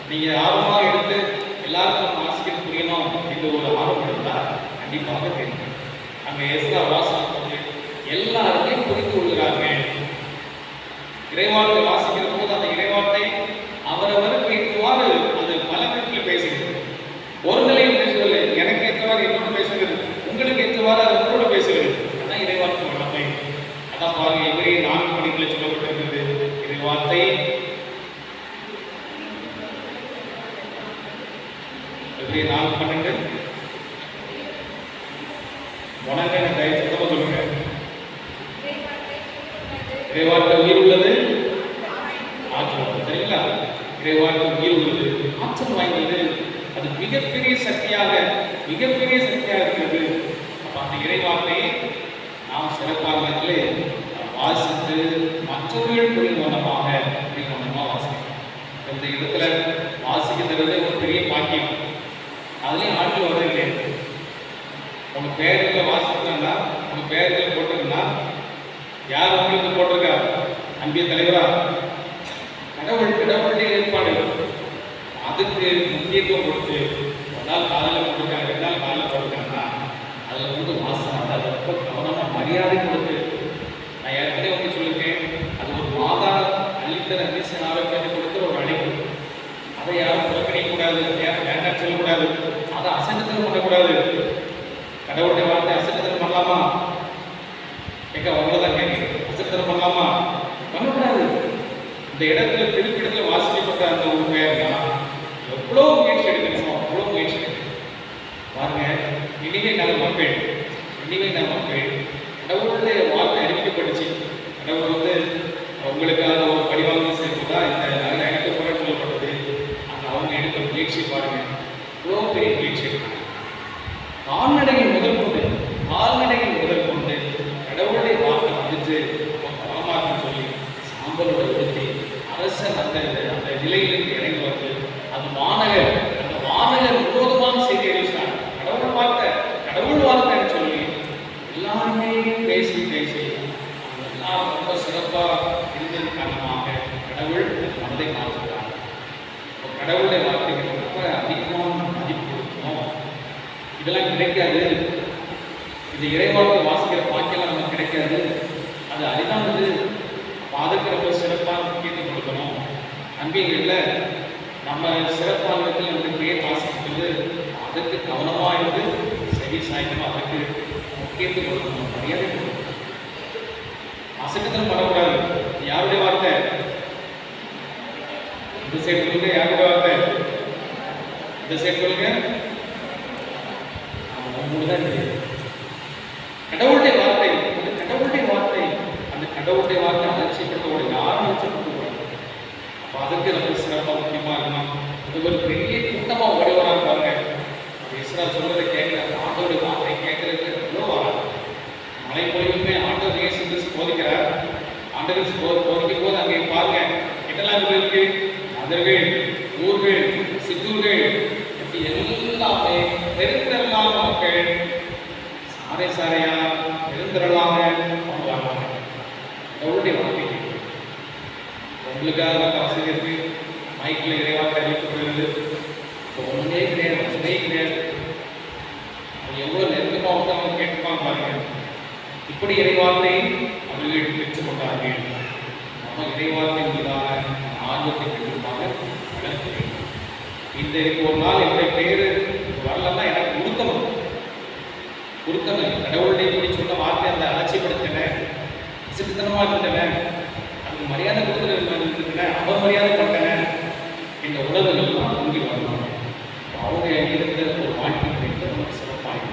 நீங்கள் ஆர்வமாக எடுத்து எல்லாருக்கும் வாசிக்க புரியணும் என்று ஒரு ஆர்வம் இருந்தால் கண்டிப்பாக தெரியும். அங்கே எஸ்ரா வாசனை எல்லாருமே புரிந்து கொள்கிறார்கள். இறைவார்த்தை வாசிக்கிற போது அந்த இறைவார்த்தை அவரவருக்கு ஏற்றவாறு அது பல விதத்தில் பேசுகிறது. ஒரு நிலையில் பேசுவதில்லை, எனக்கு ஏற்றவாறு என்னோட பேசுகிறது, உங்களுக்கு ஏற்றவாறு அது உங்களோட பேசுகிறது. அதான் இறைவார்த்தை வல்லமை. அதான் பாருங்க, இவரே 4 படிகளில் சொல்லப்பட்டிருக்கிறது. இறைவார்த்தை இவரே 4:12 உனக்கு எனக்கு தயவு சுத்தமாக சொல்லுங்க. இறைவார்த்தை உயிர் உள்ளது, ஆற்றல் உள்ளது. சரிங்களா? இறைவார்த்தை உயிர் உள்ளது, ஆற்றல் வாய்ந்தது. அது மிகப்பெரிய சக்தியாக இருக்கிறது. அப்ப அந்த இறைவார்த்தையை நாம் சிறப்பாக வாசித்து மற்றவர்கள் புரியும் மூலமாக வாசிக்கணும். இந்த இடத்துல வாசிக்கிறது ஒரு பெரிய பாக்கியம். அதுலேயும் ஆட்கள் வர கிடையாது. உங்க பேர்களை வாசிக்கிறாங்கன்னா, உங்க பேர்களை போட்டிருக்குன்னா யார் உங்களுக்கு போட்டிருக்கா? அன்பிய தலைவரா? கடவுளுடைய ஏற்பாடு. அதுக்கு முக்கியத்துவம் கொடுத்து ஒரு நாள் காலையில் போட்டிருக்காங்க, 2 நாள் காலையில் போட்டிருக்காங்கன்னா அதில் வாசனை அதை ரொம்ப கவனமாக மரியாதை கொடுத்து, நான் ஏற்கனவே சொல்லியிருக்கேன், அது ஒரு மாதா அளித்த நபீசன் ஆரோக்கியத்தை கொடுக்குற ஒரு அழைப்பு. அதை யாரும் புறக்கணிக்கக்கூடாது, வேண்டாம் சொல்லக்கூடாது, அதை அசங்கத்தனம் பண்ணக்கூடாது. கடவுளுடைய வார்த்தை அசங்கத்தனம் பண்ணலாமா? அவ்வளவுதான் கேட்குது. அசங்கத்தனம் பண்ணலாமா? பண்ணக்கூடாது. இந்த இடத்துல திருப்பிடத்தில் வாசிக்கப்பட்ட அந்த ஒரு பெயர் தான் எவ்வளோ முயற்சி எடுக்கணுமோ அவ்வளோ முயற்சி எடுக்கணும். பாருங்க, இனிமே நாங்கள் மக்கள் கடவுளுடைய வார்த்தை அறிவிக்கப்பட்டுச்சு. கடவுள் உங்களுக்காக ஒரு படிவாங்க சேர்த்துதா இந்த நாங்கள் எடுக்க போறேன்னு சொல்லப்பட்டது. அந்த அவங்க எடுக்கிற முயற்சி பாருங்க, இவ்வளோ பெரிய முயற்சி எடுக்கிறாங்க. கால்நடைகள் முதல் கொண்டு கடவுளுடைய வார்த்தை வந்துட்டு பரமாற்றம் சொல்லி சாம்பலோட எடுத்து அரசன் அந்த நிலையிலிருந்து இறங்கி வந்து அந்த வானகர் விரோதமான செய்தி எழுதினார். கடவுள் வார்த்தைன்னு சொல்லி எல்லாருமே பேசி எல்லாம் ரொம்ப சிறப்பாக இருந்தது காரணமாக கடவுள் மனதை மாற்றுகிறார். கடவுளுடைய வார்த்தைகள் ரொம்ப அதிகமான மதிப்பு கொடுக்கணும். இதெல்லாம் கிடைக்காது. இந்த இறைவார்த்தை வாசிக்கிற பாக்கியெல்லாம் நமக்கு கிடைக்காது. அது அரிதானது. அதுக்கு ரொம்ப சிறப்பான முக்கியத்துவம் கொடுக்கணும். அன்பியங்களில் நம்ம சிறப்பான விதத்தில் நமக்கு பேர் வாசிக்கிறது, அதுக்கு கவனமாக இருந்து செவி சாய்க்கணும். அதுக்கு முக்கியத்துவம் கொடுக்கணும், மரியாதை கொடுக்கணும். அசங்கத்தனம் பண்ணக்கூடாது. யாருடைய வார்த்தை? இந்த சைடு சொல்லுங்க, யாருடைய வார்த்தை? இந்த சைடு சொல்லுங்க. கடவுளுடைய வார்த்தை, அந்த கடவுளுடைய வார்த்தை அலட்சியப்படுத்தக்கூடாது, யாரும் அலட்சியப்படுத்தக்கூடாது. அப்போ அதுக்கு நம்ம சிறப்பாக முக்கியமாக இருக்கணும். இது ஒரு பெரிய கூட்டமாக ஓடுவராக இருப்பாங்க. இஸ்ரா சொல்றதை கேட்கிறார், ஆண்டோடைய வார்த்தை கேட்கறதுக்கு எவ்வளோ வராது. மழை பொழிவுமே ஆண்டவர் இயேசு கிறிஸ்து போதிக்கிறார். ஆண்டவர் போதிக்கும் போது அங்கே பாருங்க என்னெல்லாம் சொல்லியிருக்கு. மதர்கள், ஊர்கள், சித்தூர்கள் எல்லாமே பெருந்திரளான மக்கள் சாரையா பெருந்திரளாக வருவாங்க. கடவுளுடைய வார்த்தை உங்களுக்காக ஆசிரியருக்கு மைக்கில் இறைவாக அறிவிக்கப்படுகிறது. ஒன்றே கிடையாது. எவ்வளோ நெருக்கமாக வந்து அவங்க கேட்டுப்பாங்க பாருங்க. இப்படி இறைவார்த்தை அவர்கள் பெற்றுக்கொண்டார்கள். நம்ம இறைவார்த்தை மீதான ஆர்வத்தை பெற்றிருப்பாங்க வளர்க்க வேண்டும். இந்த ஒரு நாள் என்னுடைய பேர் வரலன்னா எனக்கு உறுத்தணும். கடவுளுடைய இப்படி சொன்ன வார்த்தை அந்த அலட்சியப்படுத்தினேன், சித்தனமாக இருந்தேன், அதுக்கு மரியாதை கொடுத்துருக்கேன், அவர் மரியாதை பண்ணேன், இந்த உணர்வுகள் பொங்கி வரணும். அவங்க இருக்கிற ஒரு வாழ்க்கை கிடைத்து நமக்கு சிறப்பாக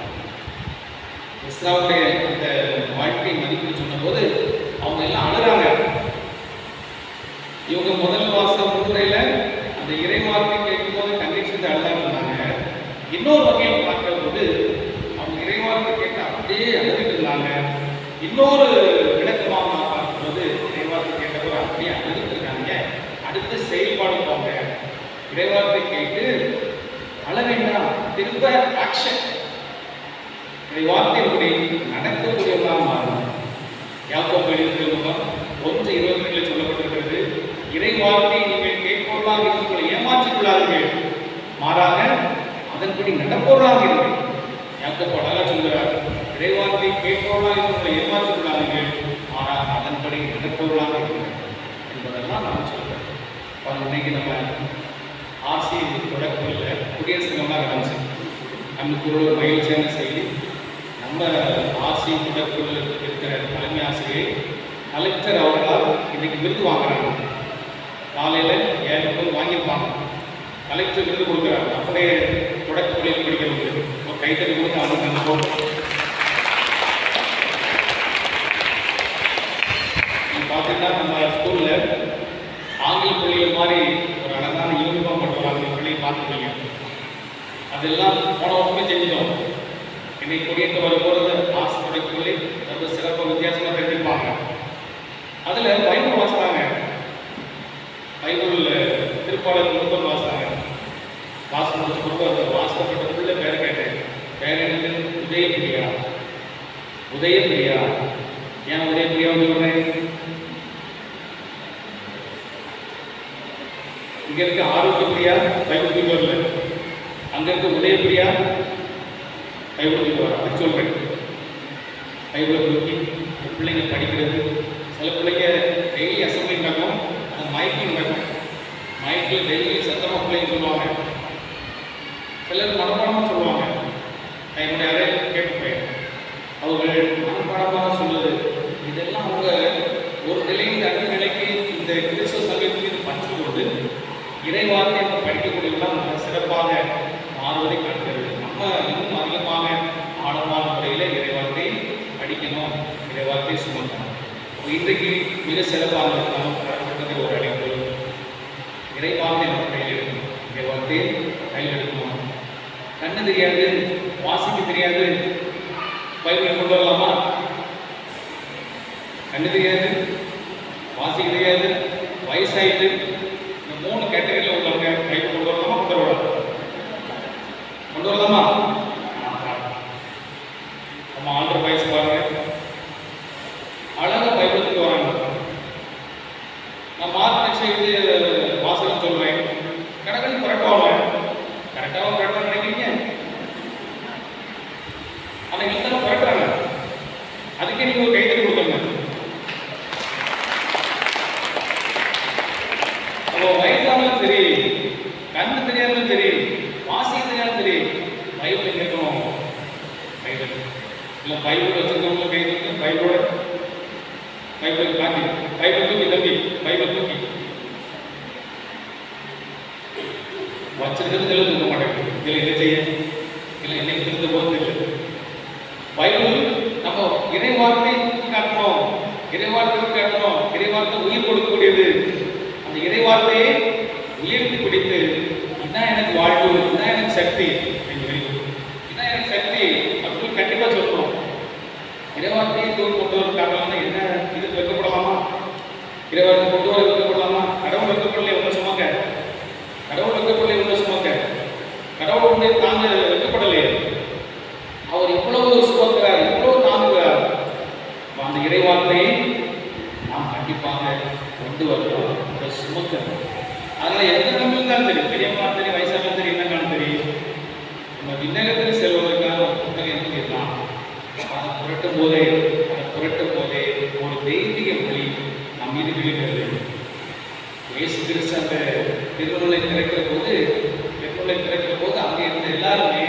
இஸ்ராவுடைய அந்த வாழ்க்கை மதிப்பு சொன்னபோது அவங்க எல்லாம் அழுறாங்க. இவங்க முதல் வாசம் முன்முறையில் அந்த இறைவார்த்தை கேட்கும் போது கண்ணீர் சிந்து அழுதாங்க. இன்னொரு வகையில் பார்க்கிற போது அவங்க இறைவார்த்தை கேட்டு அப்படியே அழுதுட்டு இருந்தாங்க. இன்னொரு விளக்கமாக நான் பார்க்கும்போது இறைவார்த்தை கேட்டவர் அப்படியே அழுதுருக்காங்க. அடுத்து செயல்பாடு போங்க. இறைவார்த்தை கேட்டு அழ வேண்டாம், திரும்ப ஆக்ஷன். இறைவார்த்தை இப்படி நடக்கக்கூடியவர்களாக மாறணும். யாக்கோபு எழுதியிருக்கிறோம் 1:22 சொல்லப்பட்டிருக்கிறது, இறைவார்த்தை நீங்கள் கேட்பவர்களாக இருந்து உங்களை ஏமாற்றிக் கொள்ளாதீர்கள், மாறாக அதன்படி நடப்பவர்களாக இருங்கள். யாக்கோபு அழகா சொல்கிறார், இறைவார்த்தை கேட்பவர்களாக இருந்து உங்களை ஏமாற்றிக் கொள்ளாதீர்கள், மாறாக அதன்படி நடப்பவர்களாக இருங்கள் என்பதெல்லாம் நான் சொல்கிறேன். இன்னைக்கு நம்ம ஆர்சி தொடக்கத்தில் குடியரசு தினமாக இருந்துச்சு. நமக்கு ஒரு மகிழ்ச்சியான செய்தி, நம்ம ஆர்சி தொடக்கத்தில் இருக்கிற தலைமை ஆசிரியர் கலெக்டர் அவர்களால் இன்னைக்கு விருது வாங்குறாங்க. காலையில் 7 மணிக்கு வாங்கியிருப்பாங்க. கலெக்டர் விருது கொடுக்குறாங்க. அப்படியே தொடக்கத்தில் படிக்கிறவங்க ஒரு கைத்தறி கொடுத்து அவங்க அனுப்போம். பார்த்தீங்கன்னா நம்ம ஸ்கூலில் ஆங்கில பள்ளிகள் மாதிரி ஒரு அழகான யூனிஃபார்ம் பண்ணுவாங்க. பள்ளியை பார்த்துருக்கீங்க. அதெல்லாம் போன வருஷமே செஞ்சிட்டோம். இன்னைக்கு கொடியேற்ற வரும்போது ஆசை தொடக்கி ரொம்ப சிறப்பாக வித்தியாசமாக தெரிஞ்சுப்பாங்க. அதில் பைபிள் வாசித்தாங்க. பைபிள் திருப்பாளர் முழுக்க வாசித்தாங்க. வாசம் முடிச்ச பிறகு வாசிக்கப்பட்டதுக்குள்ள பேர் கேட்டேன். பேர் எனக்கு உதயபிரியா. உதயபிரியா. ஏன் உதயபிரியான்னு சொல்கிறேன்? இங்கே இருக்க ஆரோக்கியப்பிரியா பைபிள் தூக்கி வரல, அங்கே இருக்க உதயப்பிரியா பைபிள் தூக்கி வர. அப்படி சொல்கிறேன். பைபிளை தூக்கி பிள்ளைங்க படிக்கிறது. சில பிள்ளைங்க டெய்லி அசம்பிளி நடக்கும், அந்த மைக்கில் நடக்கும். மைக்கில் டெய்லி சத்தமாக பிள்ளைங்க சொல்லுவாங்க. சிலர் மனப்பாடமாக சொல்லுவாங்க. என்னுடைய அறை கேட்டுப்பேன். அவர்கள் மனப்பாடமாக சொல்லுது. இதெல்லாம் அவங்க ஒரு நிலையில் அடுத்த நிலைக்கு இந்த கிறிஸ்துவ சங்கத்தில் பற்று கொண்டு இறைவார்த்தை படிக்கக்கூடியவெல்லாம் சிறப்பாக மாறுவதை காட்டுகிறது. நம்ம இன்னும் அதிகமாக ஆழமான முறையில் இறைவார்த்தை படிக்கணும், இறைவார்த்தை சுமக்கணும். இன்றைக்கு மிக சிறப்பாக இருந்தாலும் தரப்பட்டது ஒரு அழைப்பு. இறைவார்த்தை நம்ம கையில் எடுக்கணும், இறைவார்த்தை கையில் எடுக்கணும். கண்ணு தெரியாது, வாசிக்க தெரியாது, பைபிளை கொண்டு வரலாமா? கண்ணு தெரியாது, வாசிக்க தெரியாது, வயசாயிட்டு, இந்த 3 கேட்டகரியில் உள்ளவங்க பைபிள் கொண்டு வரலாமா? கொண்டு வரலாமா? நம்ம ஆண்டர் வயசு பாருங்க, அழகாக பைபிள் கொண்டு வராங்க. நான் மார்க் வாசகம் சொல்றேன், கடற்கரை கரெக்டாக கரெக்டாக நினைக்கிறீங்க. ஆனால் இருந்தாலும் கரெக்டாங்க. அதுக்கே நீங்கள் ஒரு கைத்தறி கொடுத்துருங்க. அப்போ வயசானாலும் சரி, கண்ணு தெரியாதாலும் சரி, வாசிக்க தெரியாலும் சரி, பைபிள் கேட்கணும். பைபிள் இல்லை, பைபிள் வச்சிருக்கவங்க கை தூக்கி பைபிளோட பைபிள் காட்டி, பைபிள் தூக்கி தம்பி, பைபிள் தூக்கி வச்சிருக்கிறது தெளிவு தூக்க மாட்டேங்குது. இதில் என்ன செய்ய? இல்லை என்னைக்கு திருந்த போது இல்லை. பைபிள் நம்ம இறைவார்த்தை காட்டணும், இறைவார்த்தை காட்டணும். இறைவார்த்தை உயிர் கொடுக்கக்கூடியது. அந்த இறைவார்த்தையை உயர்த்தி பிடித்து, இதுதான் எனக்கு வாழ்வு, இதுதான் எனக்கு சக்தி, இதுதான் எனக்கு சக்தி அப்படின்னு கண்டிப்பாக சொல்லணும். இறைவார்த்தையை கொண்டு வர காரணம்னா என்ன? இதுக்கு வைக்கப்படலாமா? இறைவார்த்தை கொண்டு வர வைக்கப்படலாமா? கடவுள் வைக்கப்படல ஒன்று சுமக்க, கடவுள் வைக்கப்படல ஒன்று சுமக்க, கடவுள் ஒன்றே தாங்க வைக்கப்படலையே. அவர் இவ்வளவு சுமக்கிறார், இவ்வளவு தாங்குகிறார். அந்த இறைவார்த்தையை நாம் கண்டிப்பாக கொண்டு வரணும், அதை சுமக்கணும். அதனால் எந்த நம்பிக்கை இருந்தாலும் சரி, பெரியவங்களாலும் சரி, வயசாலும் சரி, என்னன்னாலும் சரி, நம்ம விண்ணகத்தில் செல்வதற்கான புத்தகம் இருக்கலாம். அதை புரட்டும் போதே ஒரு தெய்வீக மொழி நம் மீது விழுகிறது. இயேசு கிறிஸ்து அந்த திருநூலை திறக்கிற போது அங்கே இருந்த எல்லாருமே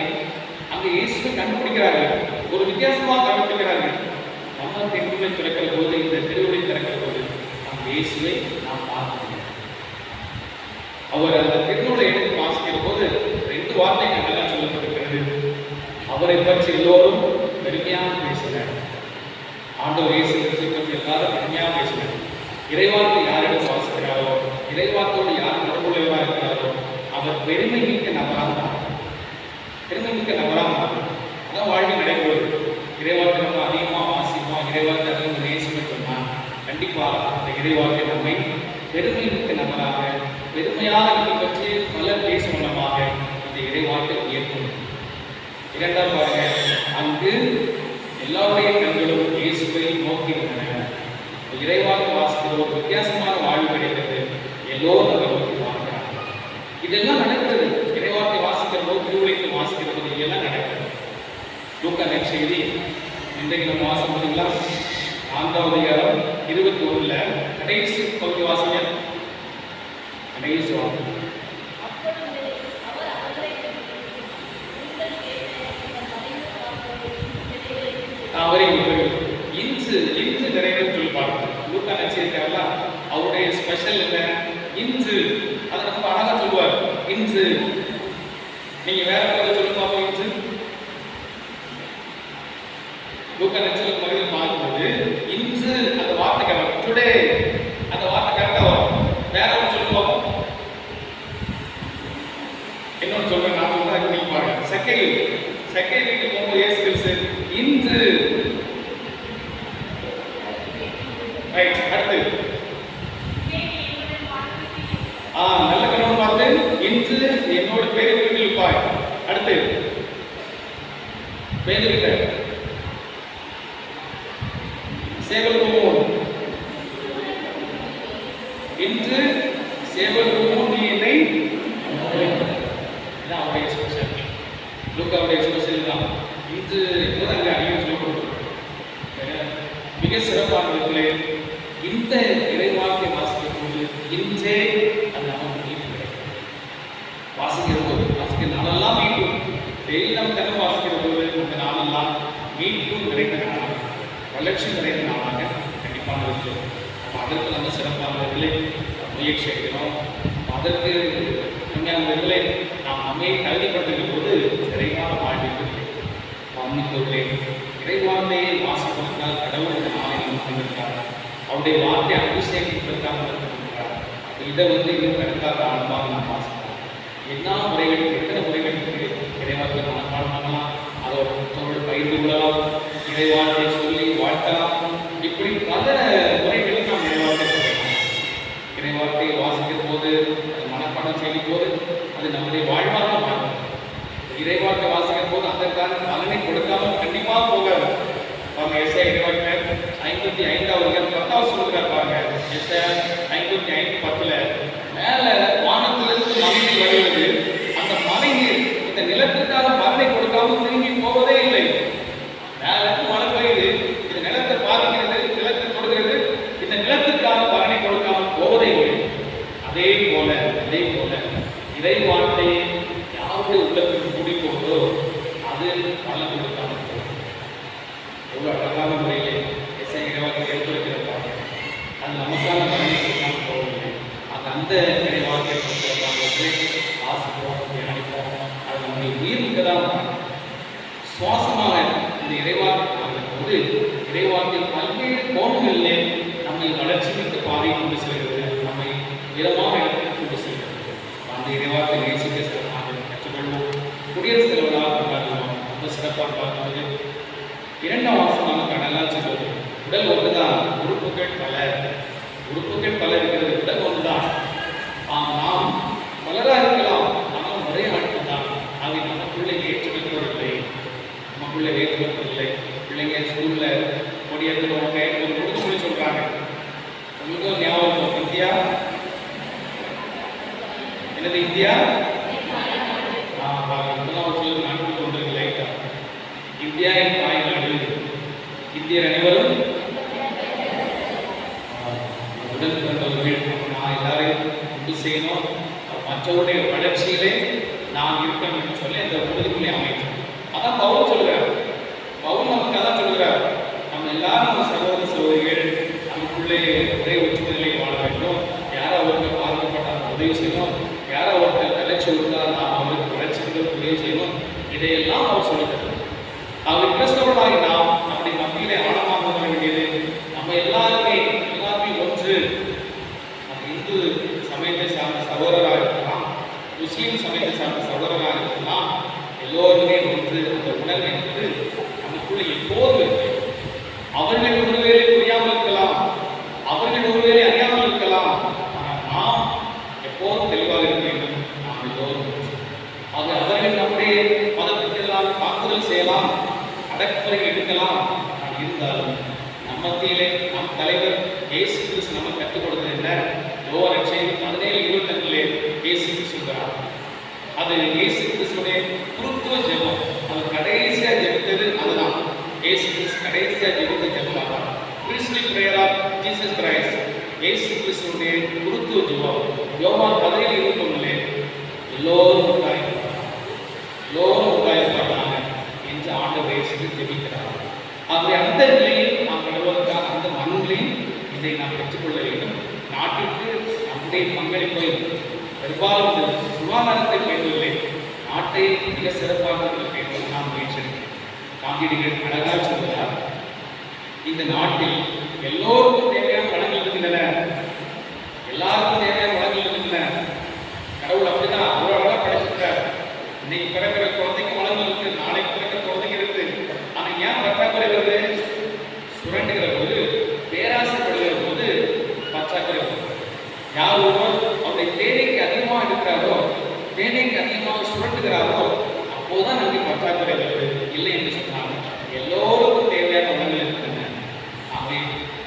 அங்கே இயேசுவை கண்டுபிடிக்கிறார்கள், ஒரு வித்தியாசமாக கண்டுபிடிக்கிறார்கள். நம்ம திருநூலை திறக்கிற போது, இந்த திருநூலை திறக்கிற போது அந்த இயேசுவை நாம் பார்க்கணும். அவர் அந்த திருநூலை எடுத்து வாசிக்கிற போது 2 வார்த்தைகள் நல்லா சொல்லப்பட்டிருக்கிறது. அவரை பற்றி எல்லோரும் பெருமையாக பேசினார். ஆண்டவர் இயேசு கிறிஸ்துவை பற்றி எல்லாரும் பெருமையாக பேசினார். இறைவார்த்தை யாரிடம் வாசிக்கிறாரோ, இறைவார்த்தையோடு யார் தொடர்புடையவராக இருக்கிறாரோ, அவர் பெருமை மிக்க நபராக அதான் வாழ்க்கை நடைபெறுவது. இறைவார்த்தை நம்ம அதிகமாக வாசிப்போம், இறைவார்த்தை இறைவாக்கு நம்மை பெருமைமிக்க நபராக பெருமையாக நம்மை பற்றி பலர் பேசும் வண்ணமாக இந்த இறைவாக்கை உயர்த்தும். இரண்டாம் பாருங்க, அங்கு எல்லாருடைய கண்களும் இயேசுவை நோக்கி இருந்தன. இறைவாக்கு வாசிக்கிற ஒரு வித்தியாசமான வாழ்வு கிடைக்கிறது. எல்லோரும் அதை நோக்கி பார்க்கிறாங்க. இதெல்லாம் நடக்கிறது. இறைவாக்கை வாசிக்கிற போது திருவிழைக்கு வாசிக்கிற போது இதெல்லாம் நடக்கிறது. லூக்கா நற்செய்தி இன்றைக்கு நம்ம வாசிக்கிறீங்களா? 4வது அதிகாரம் 21 கடைசி பகுதி வாசிங்க. கடைசி வாசம் அவரை இன்று நிறைவேற்ற சொல்லி பார்க்கணும். லூக்கா நட்சத்திரம் அவருடைய ஸ்பெஷல் என்ன? இன்று அதை ரொம்ப அழகா சொல்லுவார். இன்று நீங்க வேற பகுதியில் சொல்லி பார்ப்போம். இன்று லூக்கா நட்சத்திரம் பகுதியில் பார்க்கும்போது இன்று அந்த வார்த்தை வரும். டுடே அந்த வார்த்தை கரெக்டா வரும். வேற ஒன்று சொல்லி பார்ப்போம். இன்னொன்று சொல்றேன், நான் சொல்றேன், நீங்க பாருங்க. செகண்ட் வீக்கு போகும்போது இயேசு கிறிஸ்து இன்று ரைட். அடுத்து நல்ல கணவன் பார்த்து இன்று என்னோட பேரை வீட்டில் இருப்பாய். அடுத்து பேருகிட்ட சேவல் குமோன் இன்று சேவல் குமோன் நீ என்னை இதான் அவருடைய ஸ்பெஷல். லூக்காவுடைய ஸ்பெஷல் தான். இன்று இப்போதான் அடியும் சொல்லப்படுது. மிக சிறப்பான விதத்திலே இந்த இறைவாக்கை வாசிக்கும் போது இன்றே அது நமக்கு மீட்பு கிடைக்கும். வாசிக்கிற நாளெல்லாம் மீட்பு. டெய்லி நம்ம தினம் வாசிக்கிற போது இந்த நாளெல்லாம் மீட்பும் கிடைக்கிற நாளாக, வளர்ச்சி கிடைக்கிற நாளாக கண்டிப்பான இருக்கு. அதற்கு நம்ம சிறப்பான விதத்திலே முயற்சி எடுக்கிறோம். அதற்கு உண்மையான விதத்திலே நாம் நம்மை தகுதிப்படுத்துகிற போது நிறைவான வாழ்விற்கு மன்னிப்பவர்களே, இறைவார்த்தையை வாசிப்பதற்காக கடவுள் இந்த நாளை நமக்கு தந்திருக்கிறார். அவருடைய வார்த்தை அபிஷேகிப்பதற்காக தந்திருக்கிறார். இதை இன்னும் கருத்தாக ஆழமாக நாம் வாசிக்கலாம். எல்லா முறைகளும் எத்தனை முறைகள் இறைவார்த்தை மனப்பாடம் பண்ணலாம், அதை மற்றவர்களோடு பகிர்ந்து கொள்ளலாம், இறைவார்த்தையை சொல்லி வாழ்த்தலாம். இப்படி பல முறைகளும் நாம் இறைவார்த்தை சொல்லலாம். இறைவார்த்தையை வாசிக்கிற போது அது மனப்பாடம் செய்யும் போது அது நம்முடைய வாழ்வாக மாறும். இறைவாக்கை வாசிக்கிற போது அதற்கான பலனை கொடுக்காமல் கண்டிப்பாக போகாது. பாருங்க, எஸ்ஐ இறைவாக்கினர் 55வது 10வது சொல்லுகிறார். பாருங்க, எஸ்ஐ 55:10 மேல வானத்திலிருந்து மழை வருகிறது. அந்த மழை நீர் இந்த நிலத்திற்கான பலனை கொடுக்காமல் திரும்பி போவதே இல்லை. மேல மழை பெய்யுது, இந்த நிலத்தை பாதிக்கிறது, நிலத்தை கொடுக்கிறது, இந்த நிலத்திற்கான பலனை கொடுக்காமல் போவதே இல்லை. அதே போல இறை வார்த்தையை யாருடைய உள்ளத்துக்கு கூடி போகிறதோ அது பலன் கொடுக்காமல் போகும். எவ்வளோ அழகான முறையிலே எஸ்ஐ இறைவாக்கை ஏற்படுத்தியிருப்பாங்க. அது நமக்கான பலனை கொடுக்காமல் போவதில்லை. அது அந்த இறைவாக்கை ஆசிப்போம், தியானிப்போம். அது நம்முடைய உயிருக்கு தான் சுவாசமாக இந்த இறைவாக்கை போது இறைவாக்கில் பல்வேறு கோணங்களிலே நம்மை வளர்ச்சி மிக்க பாதையை கொண்டு செல்கிறது, நம்மை உயரமான இடத்துக்கு கொண்டு செல்கிறது. அந்த இறைவாக்கை நேசிக்க சிறப்பாக கற்றுக்கொள்வோம். குடியரசு தலைவராக கொண்டாடுவோம். ரொம்ப சிறப்பாக பார்க்கும்போது 2ஆம் வாசம் நமக்கு அடலாம் சொல்வது உடல் ஒன்றுதான், உறுப்புகள் பல இருக்கிறது. உடல் ஒன்றுதான். நாம் பலராக இருக்கலாம், ஆனால் ஒரே ஆட்கள் தான். அவை நமக்குள்ளே ஏற்றுக்கொள்ளவில்லை. பிள்ளைங்க ஸ்கூலில் கொடியேற்றுவாங்க, ஒரு உறுதிமொழி சொல்கிறாங்க. உங்களுக்கும் ஞாபகம் இந்தியா என்னது? இந்தியா சொல்லி நான்கு கொண்டிருக்கு லைட்டா. இந்தியா என் தாய்நாடு, இந்தியர் அனைவரும் உடன் பிறந்தவர்கள். நான் எல்லாரையும் உண்டு செய்யணும், மற்றவருடைய வளர்ச்சியிலே நான் இருக்கணும் என்று சொல்லி அந்த உறுதிமொழி அமைக்கும். அதான் பவுல் சொல்லுகிறார். பவுல் நமக்கு அதான் சொல்லுகிறார், நம்ம எல்லாரும் நம்ம சகோதர சகோதரிகள் நமக்குள்ளே ஒரே ஒற்றுமைகளை வாழ வேண்டும். யாரோ அவருக்கு பாதிக்கப்பட்டால் உதவி செய்யணும், யாரோ ஒருத்தர் வளர்ச்சி விட்டால் நாம் அவருக்கு வளர்ச்சிக்கு உதவி செய்யணும். இதையெல்லாம் அவர் சொல்லுகிறார். அவர் கிறிஸ்தவர்களாகி நாம் நம்முடைய மத்தியிலே ஆழமாக வர வேண்டியது, நம்ம எல்லாருமே ஒன்று. நம்ம இந்து சமயத்தை சார்ந்த சகோதரராக இருக்கலாம், முஸ்லீம் சமயத்தை சார்ந்த சகோதரராக இருக்கலாம், எல்லோருமே ஒன்று. அந்த உணர்வு என்பது நமக்குள்ள எப்போதும் இருக்கு. அவர்களுக்கு ஒருவேளை புரியாமல் இருக்கலாம், அவர்கள் ஒருவேளை அடக்குமுறைகள் இருக்கலாம். இருந்தாலும் நம் மத்தியிலே நம் தலைவர் இயேசு கிறிஸ்து நமக்கு கற்றுக் கொடுத்தது என்ன? யோவான் 17:22 இயேசு கிறிஸ்து சொல்கிறார். அது இயேசு கிறிஸ்துடைய குருத்துவ ஜெபம். அவர் கடைசியா ஜெபித்தது அதுதான். இயேசு கிறிஸ்து கடைசியா ஜெபித்த ஜெபம் அதான். Priestly prayer of Jesus Christ. இயேசு கிறிஸ்துடைய குருத்துவ ஜெபம். யோவான் 17:21 எல்லோரும் உண்டாயிருப்பாங்க என்று ஆண்டவர் இயேசு ஜெபிக்கிறார். ஆகவே அந்த நிலையில் நாம் கடவுளுக்காக அந்த மனநிலையில் இதை நாம் பெற்றுக்கொள்ள வேண்டும். நாட்டிற்கு நம்முடைய பங்களிப்பை பெரும்பாலும் சுகாதாரத்தை பேசவில்லை, நாட்டை மிக சிறப்பாக பேச நாம் முயற்சிக்கிறோம். காந்தியடிகள் அழகாக சொல்கிறார், இந்த நாட்டில் எல்லோருக்கும் தேவையான வளங்கள் இருக்கின்றன, எல்லாருக்கும் தேவையான வளங்கள் இருக்கின்றன. கடவுள் அப்படிதான் அவ்வளோ அழகாக படைச்சிருக்கார். இன்னைக்கு பிறக்கிற குழந்தைக்கு வளங்கள் இருக்கு, நாளைக்கு பிறக்கிற குழந்தைக்கு இருக்கு. ஆனால் ஏன் பற்றாக்குறை வருது? சுரண்டுகிற போது, பேராசைப்படுகிற போது பற்றாக்குறை வருது. யார் ஒருவர் அவருடைய தேவைக்கு அதிகமாக இருக்கிறாரோ, தேவைக்கு அதிகமாக சுரண்டுகிறாரோ, அப்போதுதான் நமக்கு பற்றாக்குறை வருது. இல்லை என்று சொன்னாங்க எல்லோருக்கும் தேவையான வளங்கள் இருக்கின்றன. ஆகவே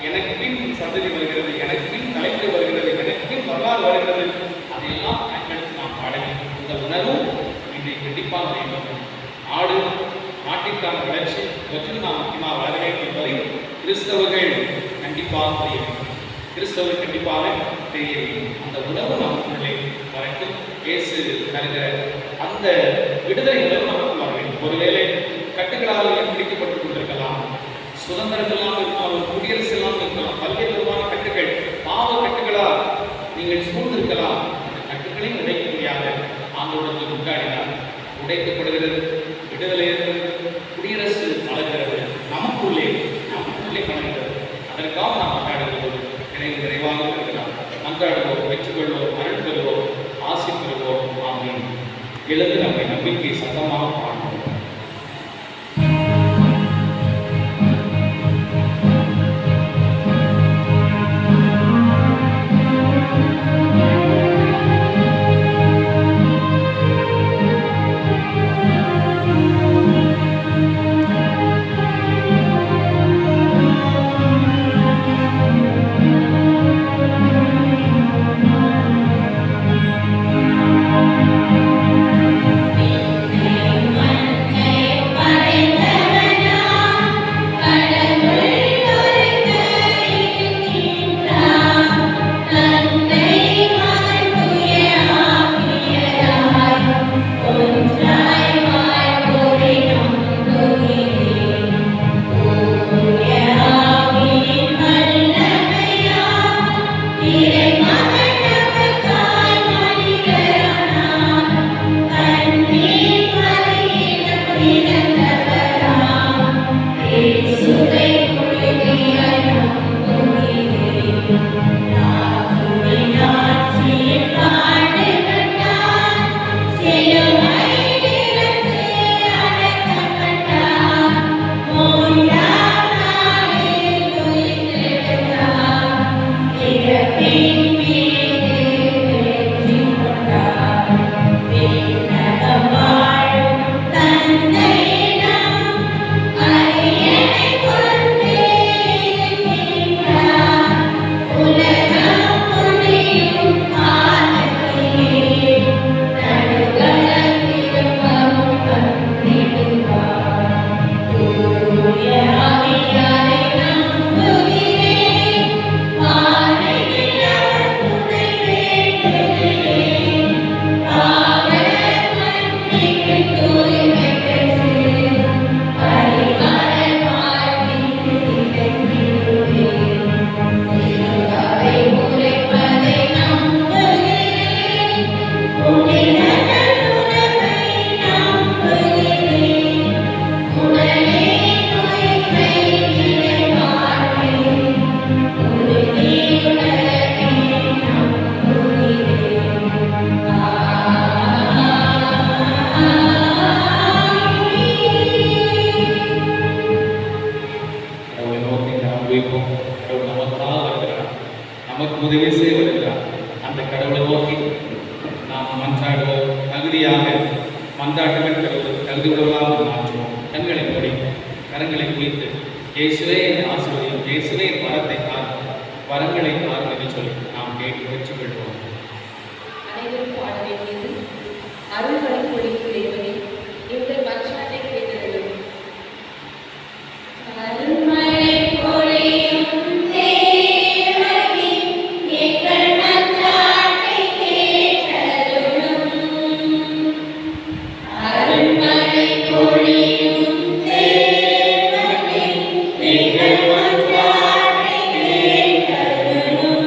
எனக்கு பின் சந்ததி வருகிறது, எனக்கு பின் தலைமுறை வருகிறது, எனக்கு பின் வரலாறு வருகிறது, அதையெல்லாம் பயன்படுத்தி நாம் பாட வேண்டும். இந்த உணர்வு இதை கண்டிப்பாக வேண்டும். நாட்டிற்கான வளர்ச்சி இவற்றில் நாம் முக்கியமாக வளர வேண்டும் என்பதை கிறிஸ்தவர்கள் கண்டிப்பாக செய்ய வேண்டும். கிறிஸ்தவர்கள் கண்டிப்பாக செய்ய வேண்டும். அந்த உணர்வு நமக்குள்ளே வரட்டும். இயேசு தருகிற அந்த விடுதலை உணர்வு நமக்கு வர வேண்டும். ஒருவேளை கட்டுகளால் பிடிக்கப்பட்டுக் கொண்டிருக்கலாம், சுதந்திரம் இல்லாமல் இருக்கலாம், குடியரசு இல்லாமல் இருக்கலாம், பல்வேறு விதமான கட்டுகள், பாவ கட்டுகளால் நீங்கள் சூழ்ந்திருக்கலாம். அந்த கட்டுகளையும் உடைக்க முடியாத ஆண்டோடத்தில் உண்டாடினார். உடைக்கப்படுகிறது, விடுதலை இருக்கிறது, குடியரசு வளர்கிறது, நமக்குள்ளே வளர்கிறது. அதற்காக நாம் கொண்டாடுவது நிறைவாக இருக்கிறார். கொண்டாடுவோம், பெற்றுக்கொள்வோம், அருள் பெறுவோம், ஆசி பெறுவோம். ஆமீன். எழுந்து நம்மை நம்பிக்கை சத்தமாக பாடுவோம். உதவி செய்ய வருகிறார். அந்த கடவுளை நோக்கி நாம் மன்றாடுவோம். தகுதியாக மன்றாட்டுகள் கடவுள் தகுதி உள்ளவர்களாக மாற்றுவோம். கண்களை மூடி கரங்களை குவித்து இயேசுவே என்னை ஆசீர்வதியும், இயேசுவே என் வரத்தை தார், வரங்களை தார் என்று சொல்லி நாம் கேட்டு வெற்றி பெறுவோம். அனைவரும் பாட வேண்டியது அருள்களை பொழிப்பு தேவனே, எங்கள் மன்றாட்டை கேட்டருளும். அருள்மழை பொழியும் தேவனே, எங்கள் மன்றாட்டை கேட்டருளும். அருள்மழை பொழியும் தேவனே, எங்கள் மன்றாட்டை கேட்டருளும்.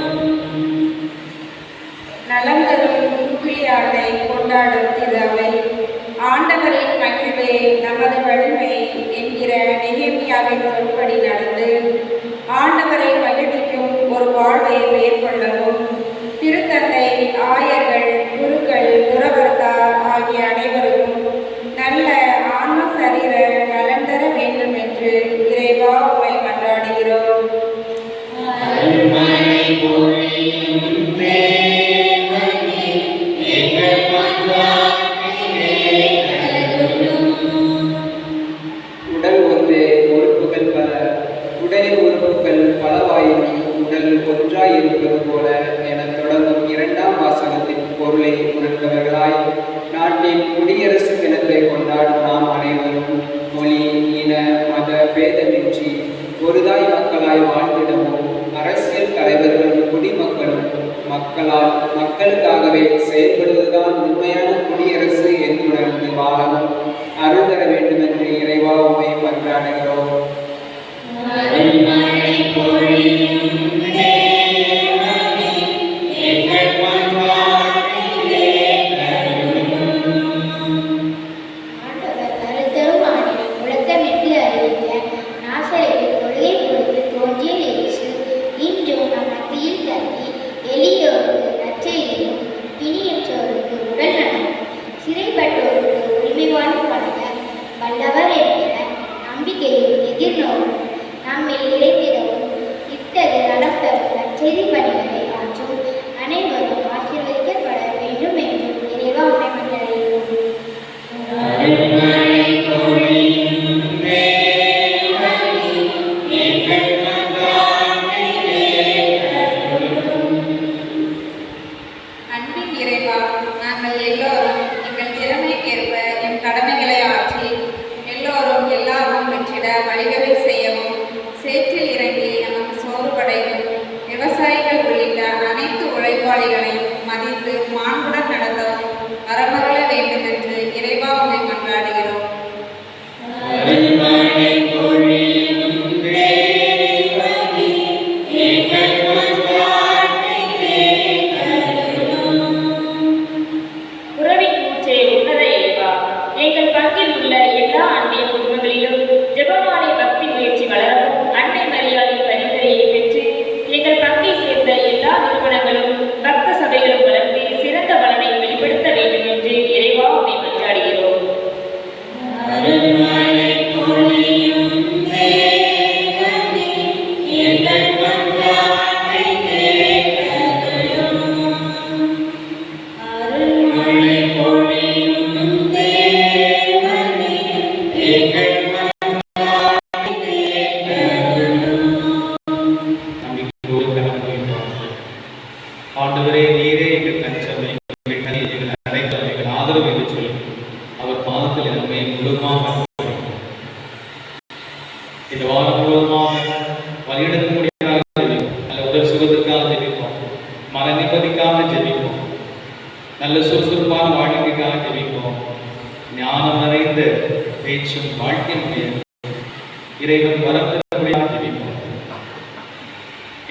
நலம் தரும் திருவிளையாட்டை கொண்டாடும் திருவை ஆண்டவரின் மகிழ்வே நமது வலிமை என்கிற நெகேமியாவின் சொற்படி நடந்து ஆண்டவரை மகிழ்விக்கும் ஒரு வாழ்வை மேற்கொள்ளவும் திருத்தந்தை, ஆயர்கள், குருக்கள், துறவர்த்தார் ஆகிய அனைவருக்கும் நல்ல ஆன்ம சரீர நலன் தர வேண்டும் என்று இறைவா உம்மை மன்றாடுகிறோம். அருள்மழை பொழியும் தேவனே, எங்கள் மன்றாட்டை கேட்டருளும். உடல் ஒன்றே உறுப்புகள் பல, உடலின் உறுப்புகள் பலவாயினும் உடல் ஒன்றாயிருப்பது போல என தொடங்கும் இரண்டாம் வாசகத்தின் பொருளை உணர்ந்தவர்களாய் நாட்டின் குடியரசு தினத்தை கொண்டாடும் நாம் அனைவரும் மொழி, இன, மத பேதமின்றி ஒருதாய் மக்களாய் வாழ்ந்திடவும் அரசியல் தலைவர்களும் குடிமக்களும் மக்களால் மக்களுக்காகவே செயல்படுவதுதான் உண்மையான குடியரசு என்றுணர்ந்து வாழவும் அருள் தர வேண்டும் என்று இறைவா உம்மை மன்றாடுகிறோம். அருள்மழை பொழியும் தேவனே, எங்கள் மன்றாட்டை கேட்டருளும். ஆண்டவர் கருத்தரும் ஆணிடம் முழக்கமிட்டு அறிவித்த நாசரேத்தில் தொழுகை பொழுது தோன்றிய இயேசு இன்றும் நம் மத்தியில் தங்கி எளியோருக்கு நற்செய்தியும் பிணியற்றோருக்கு உடல் நலமும் சிறைப்பட்டோருக்கு உரிமை வாழ்வு வழங்க வல்லவர் என்கிற நம்பிக்கையும் எதிர்நோக்கும் நம்மில் இறைத்திடவும் இத்தகைய நலம் தரும் நற்செய்தி பணிகளை ஆற்றும் அனைவரும் ஆசீர்வதிக்கப்பட வேண்டும் என்றும் இறைவா உம்மை மன்றாடுகிறோம். அருள்மழை பொழியும் தேவனே, எங்கள் மன்றாட்டை கேட்டருளும். அன்பின் இறைவா, நாங்கள் எல்லோரும் எங்கள் திறமைக்கேற்ப எம் கடமைகளை ஆற்றி எல்லோரும் எல்லாரும் பெற்றிட வழிவகை செய்யவும், சேற்றில் இறங்கி நமக்கு சோறு படைக்கும் விவசாயிகள் உள்ளிட்ட அனைத்து உழைப்பாளிகளையும் மதித்து மாண்புடன் நடத்தவும் வரமருள வேண்டும் என்று இறைவா உம்மை மன்றாடுகிறோம். அருள்மழை பொழியும் தேவனே, எங்கள் மன்றாட்டை கேட்டருளும். உறவின் மூச்சே உன்னத இறைவா, எங்கள் பங்கில் உள்ள எல்லா அன்பிய குடும்பங்களிலும் ஜெபமாலை பக்தி முயற்சி வளரவும் அன்னை மரியாதை பரிந்துரையை பெற்று எங்கள் பங்கை சேர்ந்த எல்லா நிறுவனங்களும் பக்த சபைகளும் வளர்ந்து சிறந்த பலனை வெளிப்படுத்த வேண்டும் என்று இறைவா உம்மை மன்றாடுகிறோம். அருள்மழை பொழியும் தேவனே, எங்கள் மன்றாட்டை கேட்டருளும். அருள்மழை பொழியும் தேவனே, எங்கள் மன்றாட்டை கேட்டருளும். நம்பிக்கையோடு கரம் குவிப்போம். ஆண்டவரே, நீரே எங்கள் தஞ்சம், எங்கள் கனி, எங்கள் அடைக்கலம், எங்கள் ஆதரவு என்று சொல்லி அவர் பாதத்தில் நம்மை முழுவதுமாக அர்ப்பணிக்கிறோம். இந்த வாரம் முழுவதுமாக வழியெடுக்க முடியாத ஜெபிப்போம், நல்ல உடல் சுகத்துக்காக ஜெபிப்போம், மன நிம்மதிக்காக ஜெபிப்போம், நல்ல சுறுசுறுப்பான வாழ்க்கைக்காக ஜெபிப்போம், ஞானம் நிறைந்த பேச்சும் வாழ்க்கையினுடைய இறைவன் வரம் தரக்கூடிய ஜெபிப்போம்.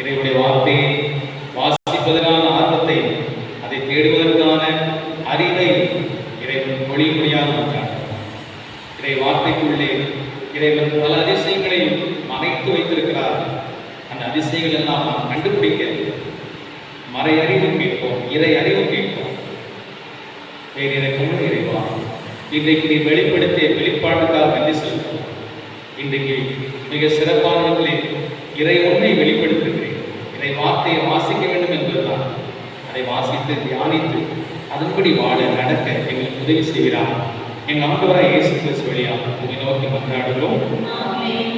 இறைவனுடைய வார்த்தையை வாசிப்பதற்கான ஆர்வத்தை, அதை தேடுவதற்கான அறிவை இறைவன் மொழியாக மாற்றார். இறை வார்த்தைக்குள்ளே இறைவன் பல அதிசயங்களையும் மறைத்து வைத்திருக்கிறார். அந்த அதிசயங்கள் எல்லாம் நாம் கண்டுபிடிக்க மறை அறிவு கேட்போம், இறை அறிவு கேட்போம். பேரிறக்கமுள்ள இறைவா, இன்றைக்கு நீ வெளிப்படுத்திய வெளிப்பாட்டுக்காக நன்றி செலுத்துவோம். இன்றைக்கு மிக சிறப்பான விதத்திலே இறை ஒன்றை வெளிப்படுத்துகிறேன். இறை வார்த்தையை வாசிக்க வேண்டும் என்பதுதான். அதை வாசித்து தியானித்து அதன்படி வாழ நடக்க எங்களுக்கு உதவி செய்கிறார். எங்கள் ஆண்டவராக இயேசு கிறிஸ்து வழியாக உம்மை நோக்கி மன்றாடுகிறோம். ஆமென்.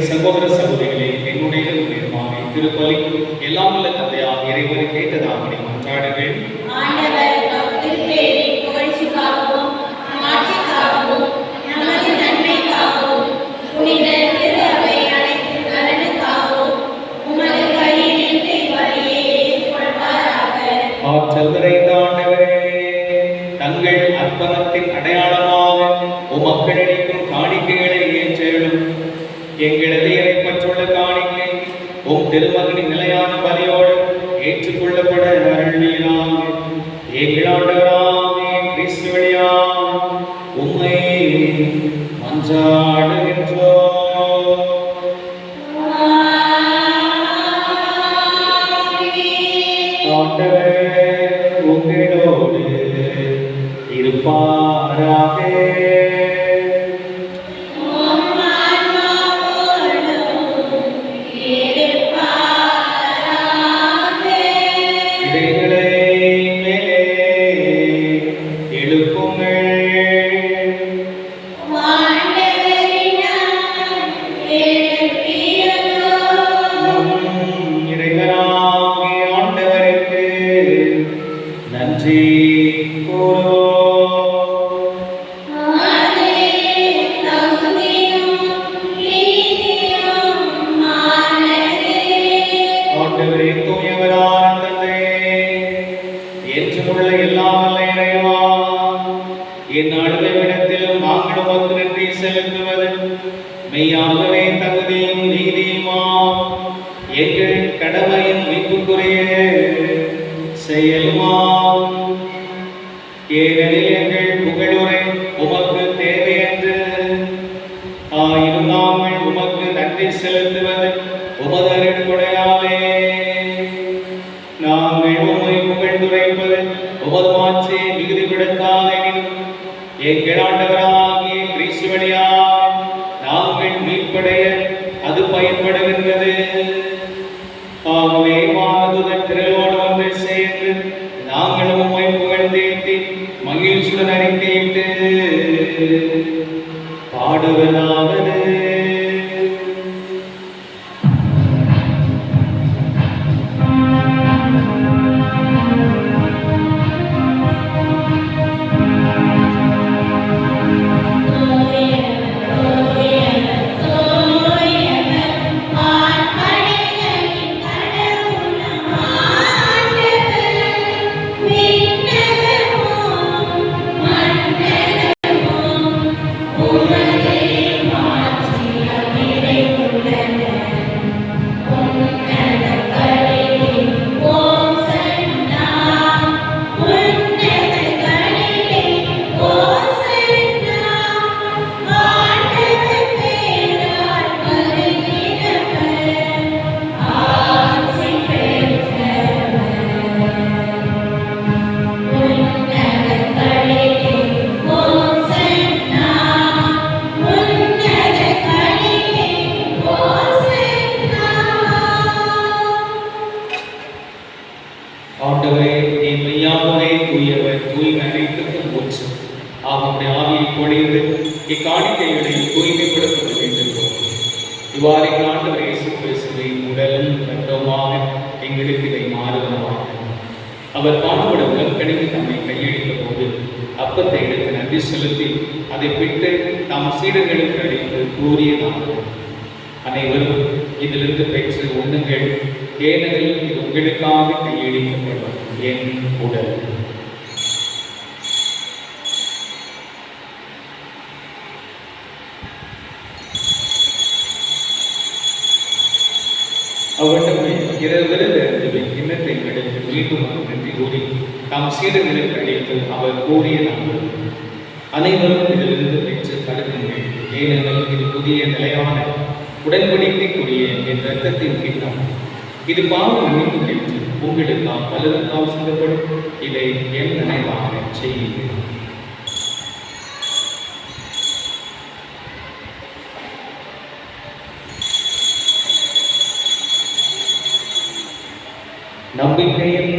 சகோதர சகோதரிகளே, என்னுடைய நிர்மாவை திருப்பலி எல்லாம் உள்ள தந்தையாக இறைவனை கேட்டதாக மன்றாடுவேன். ஆண்டவர் தம் திருப்பெயரின் புகழ்ச்சிக்காகவும் மாட்சிக்காகவும் நமது நன்மைக்காகவும் புனித திரு அவை அனைத்து நலனுக்காகவும் உமது கையிலிருந்து வழியை ஏற்றுக்கொள்வாராக. ஆற்றல் நிறைந்த ஆண்டவரே, தங்கள் அர்ப்பணத்தின் அடையாளமாக உமக்களிக்கும் காணிக்கைகளை ஏற்றேனும். எங்களது இறைப்பற்றுள்ள காணிக்கை உம் திருமகனின் நிலையான பலியோடு ஏற்றுக்கொள்ளப்பட அருள்வீராக. எங்கள் ஆண்டவராகிய கிறிஸ்து வழியாக உம்மை மன்றாடுகின்றோம். ஆண்டவர் உங்களோடு இருப்பாராக. மெய்யாகவே தகுதியும் நீதியுமா எங்கள் கடமையின் மீட்புக்குரிய செயலுமா. ஏனெனில் எங்கள் புகழுரை உமக்கு தேவை என்று ஆயினும் நாங்கள் உமக்கு நன்றி செலுத்துவது உமது அருட்கொடையாலே. நாங்கள் உம்மை புகழ்ந்துரைப்பது உமது மாட்சியை மிகுதிப்படுத்தாதெனினும் எங்கள் ஆண்டவராகிய கிறிஸ்து வழியாக நாங்கள் மீட்படைய அது பயன்படுகின்றது. ஆகவே வானதூதர் திரளோடு வந்து சேர்ந்து நாங்கள் உம்மை புகழ்ந்தேத்தி மகிழ்ச்சியுடன் அறிக்கையிட்டு பாடுவதாவது. உமதே மாட்சி காணிக்கைகளை தூய்மைப்படுத்த வேண்டுகிறோம். இவ்வாறு ஆண்டவர் இயேசு கிறிஸ்துவை உடலும் இரத்தமாக எங்களுக்கு இதை மாறுவதாக. அவர் பாடுபட உலகக்கணிக்கு தம்மை கையளித்த போது அப்பத்தை எடுத்து நன்றி செலுத்தி அதை பிட்டு தாம் சீடர்களுக்கு அளித்து கூறியதாக, அனைவரும் இதிலிருந்து பெற்று உண்ணுங்கள், ஏனெனில் இது உங்களுக்காக கையளிக்கப்படும் என் உடல். அவட்டமே இரவிலிருந்து கிண்ணத்தை எடுத்து மீண்டும் நன்றி கூறி தாம் சீடர்களுக்கு அளித்து அவர் கூறியதாக, அனைவரும் இதிலிருந்து பெற்று பழகுங்கள், ஏனெனில் இது புதிய நிலையான உடன்படிக்கைக்குரிய என் இரத்தத்தின் கிண்ணம். இது பாவ மன்னிப்பு பெற்று உங்களுக்காக பலருக்காக சிந்தப்படும். இதை என் நினைவாக செய்யுங்கள். நம்பிக்கையின்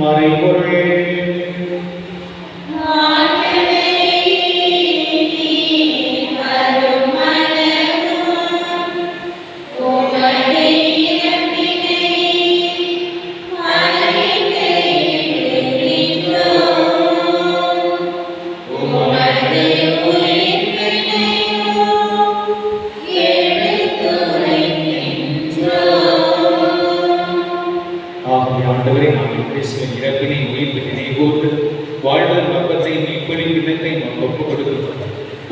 மறைபொருள். ஆண்டவரே, நாங்கள் கிறிஸ்துவின் இறப்பினை உயிர்ப்பு நினைவுகூர்ந்து வாழ்வதன் நோக்கத்தை மீட்பளின் விதத்தை நாம் ஒப்புக் கொடுக்கிறோம்.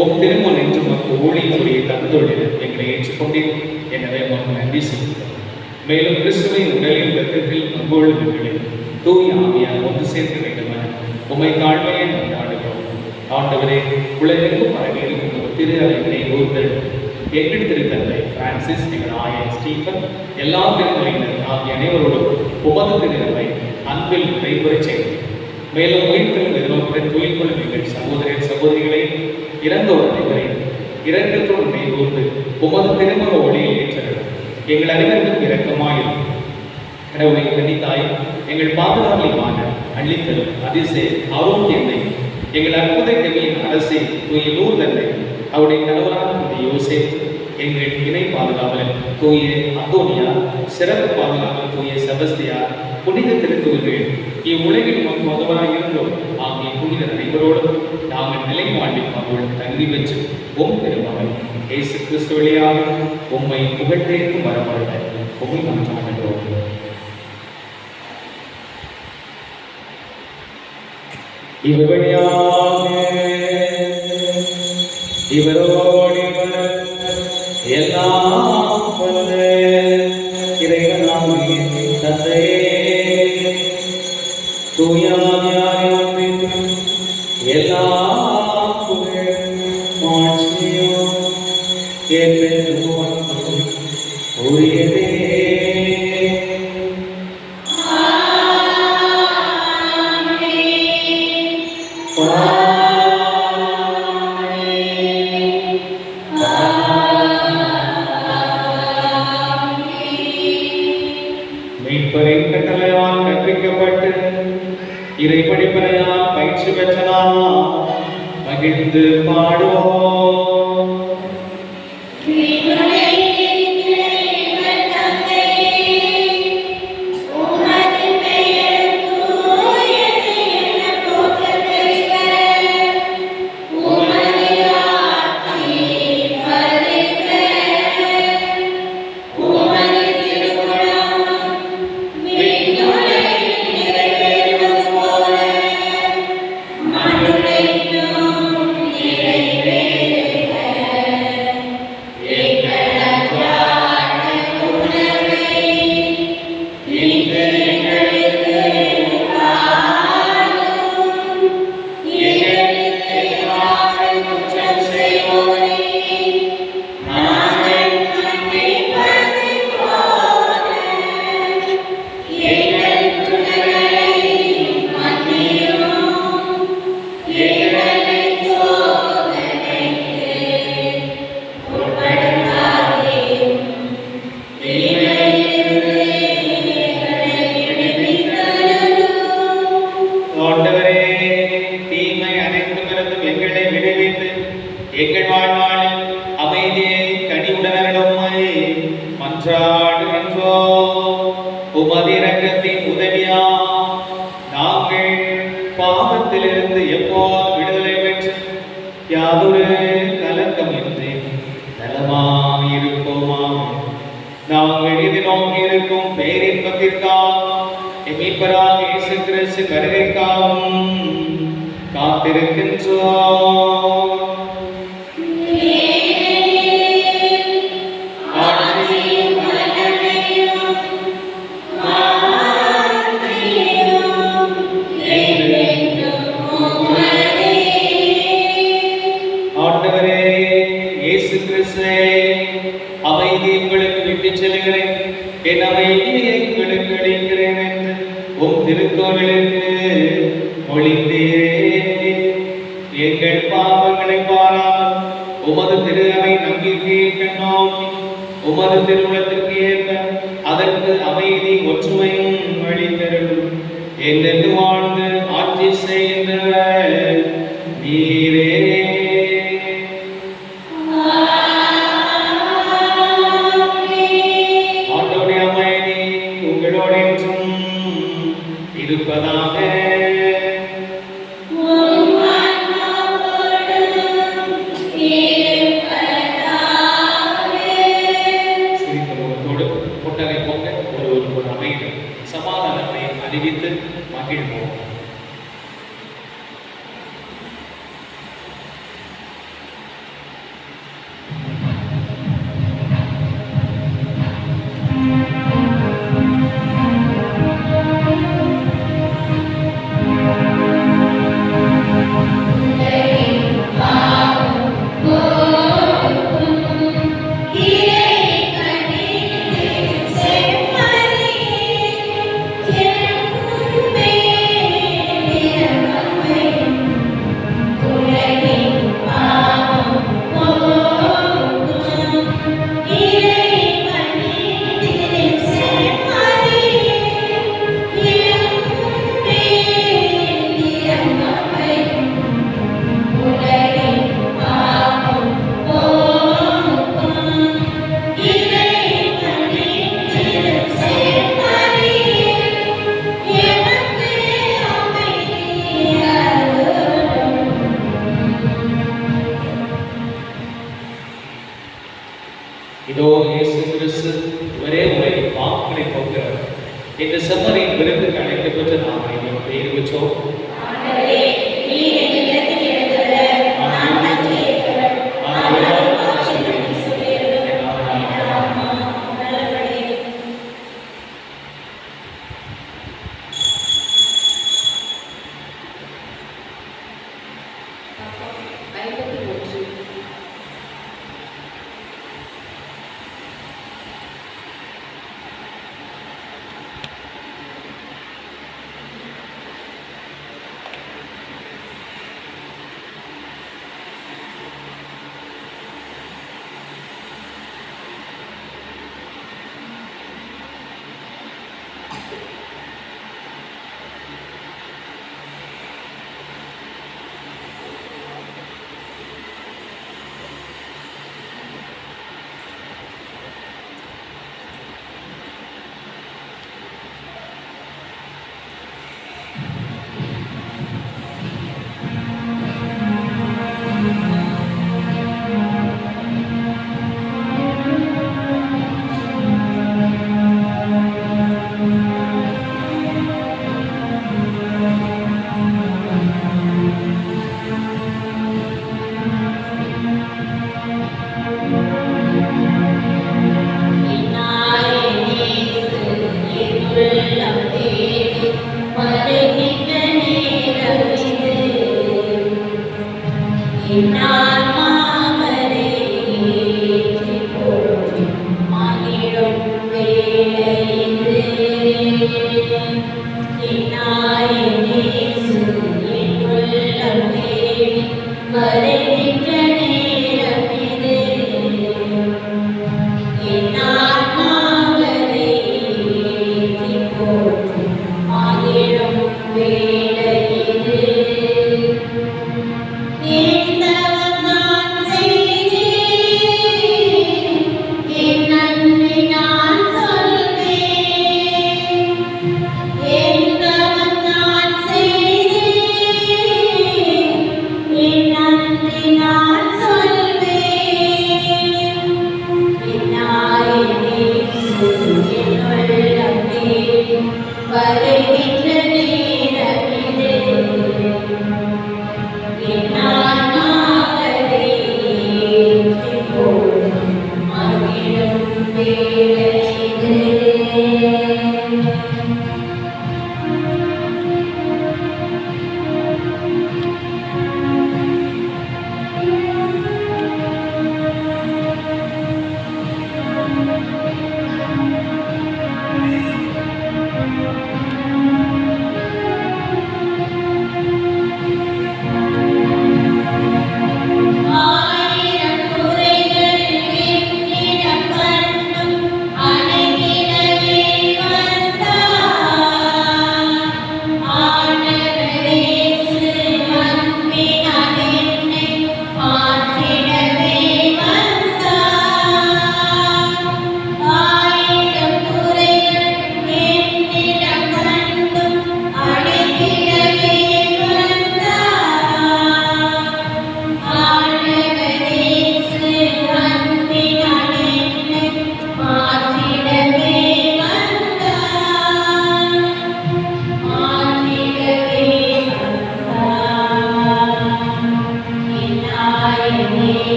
உம் திருமணம் என்று மக்கள் ஊழியத்துடைய தந்தொழில் எங்களை ஏற்றுக்கொண்டேன். எனவே மக்கள் நன்றி செய்கிறோம். மேலும் கிறிஸ்துவின் உடலின் ரத்தத்தில் பங்கொள்ளும் தூய ஆவியார் ஒன்று சேர்க்க வேண்டுமென உம்மை தாழ்மையை கொண்டாடுகிறோம். ஆண்டவரே, உலகெங்கும் பரவி இருக்கும் ஒரு திரு அறை நினைவுகூர்தல் எங்கள் திருத்தந்தை பிரான்சிஸ், எங்கள் ஆயர் ஸ்டீஃபன், எல்லா திருநிலையினர் ஆகிய அனைவரோடும் உமது திருநிலை அன்பில் நிறைவுரை செய்கிறேன். மேலும் உயிர்த்தல் நிறுவனத்துடன் தொழில் கொள்ளும் எங்கள் சகோதரர் சகோதரிகளை இறந்தோர் அனைவரையும் இரக்கத்தோடு நினைவுகூர்ந்து உமது திருமண ஒளியில் ஏற்றல் எங்கள் அனைவருக்கும் இரக்கமாயும் கடவுளை கண்டித்தாய் எங்கள் பாதுகாவலிமான அள்ளித்தல் அதிசய ஆரோக்கியத்தை எங்கள் அற்புத கவியின் அரசை தூய லூர்தன்னை அவருடைய கணவரான யோசேப், எங்கள் இணை பாதுகாவலர் தூய அந்தோனியா, சிறப்பு பாதுகாவலர் தூய செபஸ்தியார், புனித திருத்துவர்கள், இவ்வுலகில் நமக்கு உதவராக இருந்தோம் ஆகிய புனிதர் அனைவரோடும் நாங்கள் நிலை வாழ்வில் அவர்கள் தகுதி பெற்று உம் திருமகன் இயேசு கிறிஸ்து வழியாக உம்மை புகழ்ந்தேற்கும் வரவல்ல உம்மை மன்றாடுகிறோம். இவர் வழியாக இவரோடு எல்லாம் வல்ல இறைவனாகிய தந்தையே, தூய ஆவியாரின் எல்லா புகழ் மாட்சியும் என்றென்றும் உரியதே. மீட்பரின் கட்டளையால் கற்பிக்கப்பட்டு இறைப்படிப்பனையால் பயிற்சி பெற்ற நாம் மகிழ்ந்து பாடுவோம். நிறைவேறுவது போல மண்ணுலகிலும் நிறைவேறும். இருப்போமாக. நாங்கள் எதிர்நோக்கி இருக்கும் பேரின்பத்திற்காக மீட்பராக இயேசு கிறிஸ்து வருகைக்காகவும் காத்திருக்கின்றோம். ஆண்டவரே இயேசு கிறிஸ்துவே, அமைதி உங்களுக்கு விட்டுச் செல்கிறேன், என் அமைதியை உங்களுக்கு அளிக்கிறேன் என்று உம் திருக்கோவிலுக்கு மொழிந்தீரே. எங்கள் பாவங்களை பாராமல் உமது திரு அவை நம்பிக்கையை கண்ணோக்கி உமது திருவுளத்திற்கு ஏற்ப அதற்கு அமைதி ஒற்றுமையும் அளித்தருளும். என்னென்று வாழ்ந்து ஆட்சி செய்கின்றவர் நீரே. ஆண்டவருடைய அமைதி உங்களோடு என்றும் இருப்பதாக. சிரித்த முகத்தோடு கொட்டகை போங்க ஒருவருக்கு ஒரு அமைதி சமாதானத்தை அறிவித்து மகிழ்வோம். இதோ இயேசு கிறிஸ்து ஒரே முறை பாவங்களை போக்குகிறார். இந்த செம்மறியின் விருந்துக்கு அழைக்கப்பட்ட நாம் இதை பெயர் வச்சோம்.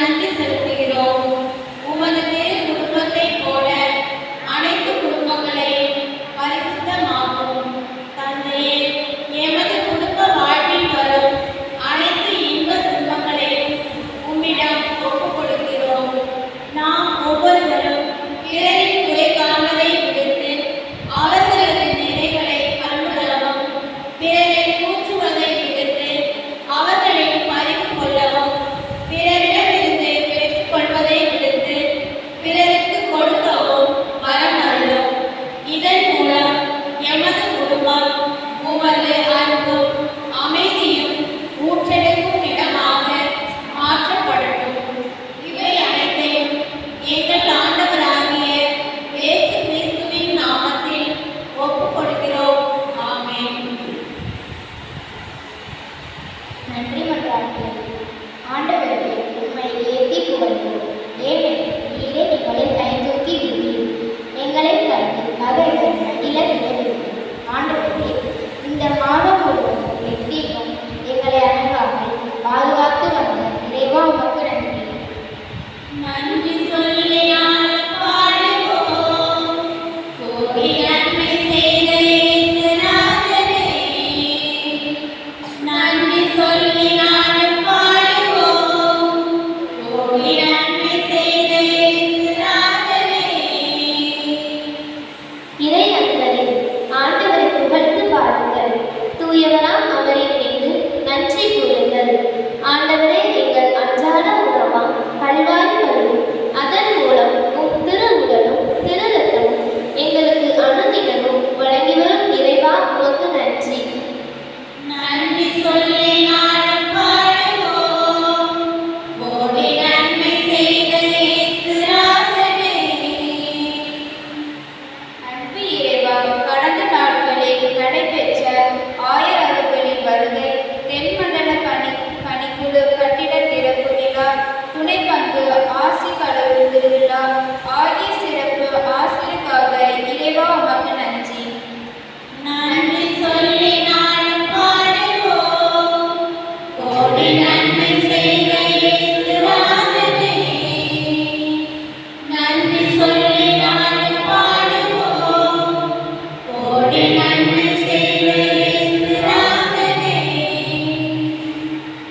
நன்றி செலுத்துகிறோம். உமது திரு குடும்பத்தைப் போல அனைத்து குடும்பங்களையும் பரிசுத்தமாக்கும். தந்தையே, எமது குடும்ப வாழ்வில் வரும் அனைத்து இன்ப துன்பங்களையும் உம்மிடம் ஒப்புக் கொடுக்கிறோம். நாம் ஒவ்வொருவரும் பிறரின் குறை காண்பதை விடுத்து அவர்களது நிறைகளை கண்டுகொள்ளவும், பிறரை கூற்றுவதை விடுத்து அவர்களை பறித்து கொள்ளவும், பிறரிடமிருந்து பெற்றுக்கொள்வதை விடுத்து பிறருக்கு கொடுக்கவும் வரம் அருளும். இதன் மூலம் எமது குடும்பம் உமது அன்பும் அமைதியும் ஊற்றெடுக்கும் இடமாக மாற்றப்படட்டும். இவை அனைத்தையும் எங்கள் ஆண்டவராகிய இயேசு கிறிஸ்துவின் நாமத்தில் ஒப்புக் கொடுக்கிறோம். ஆமென். நன்றி மன்றாடுகிறேன். ஆண்டவரே, உம்மை ஏத்தி புகழ்கிறோம். ஏனெனில் நீரே எங்களை கைதூக்கி விட்டீர். எங்களை கண்டு மகிழ்ந்து அகில நிலைநிறுத்தீர். ஆண்டவரே, இந்த மாதம் முழுவதும் எத்தீக்கும் எங்களை அணுகாமல் பாதுகாத்து வந்த இறைவா உமக்கு நன்றி. நன்றி சொல்லி பாடுவோம். கோடி நன்மை செய்த இயேசுநாதனே. நன்றி சொல்லி பாடுவோம். கோடி நன்மை செய்த இயேசுநாதனே. இறை அன்பரே, ஆண்டவரை புகழ்ந்து பாடுங்கள். தூயவராம் அவரை நினைந்து நன்றி கூறுங்கள். ஆண்டவரே, எங்கள் அன்றாட உணவாம் கல்வாரி பலியும் அதன் மூலம் உம் திரு உடலும் திரு ரத்தமும் எங்களுக்கு அனுதினமும் வழங்கி வரும் இறைவா உமக்கு நன்றி. நன்றி சொல்லி பாடுவோம். கோடி நன்மை செய்த இயேசுநாதனே. அன்பு இறைவா, கடந்த நாட்களில் நடைபெற்ற ஆயரவுகளின் வருகை, தென்மண்டல பணிக்குழு கட்டிட திறப்பு விழா, துணை பங்கு ஆசி கடவுள் திருவிழா ஆகிய சிறப்பு ஆசிரியருக்காக இறைவா உமக்கு நன்றி. நன்றி சொல்லி பாடுவோம். கோடி நன்மை செய்த இயேசுநாதனே. நன்றி சொல்லி பாடுவோம். கோடி நன்மை செய்த இயேசுநாதனே.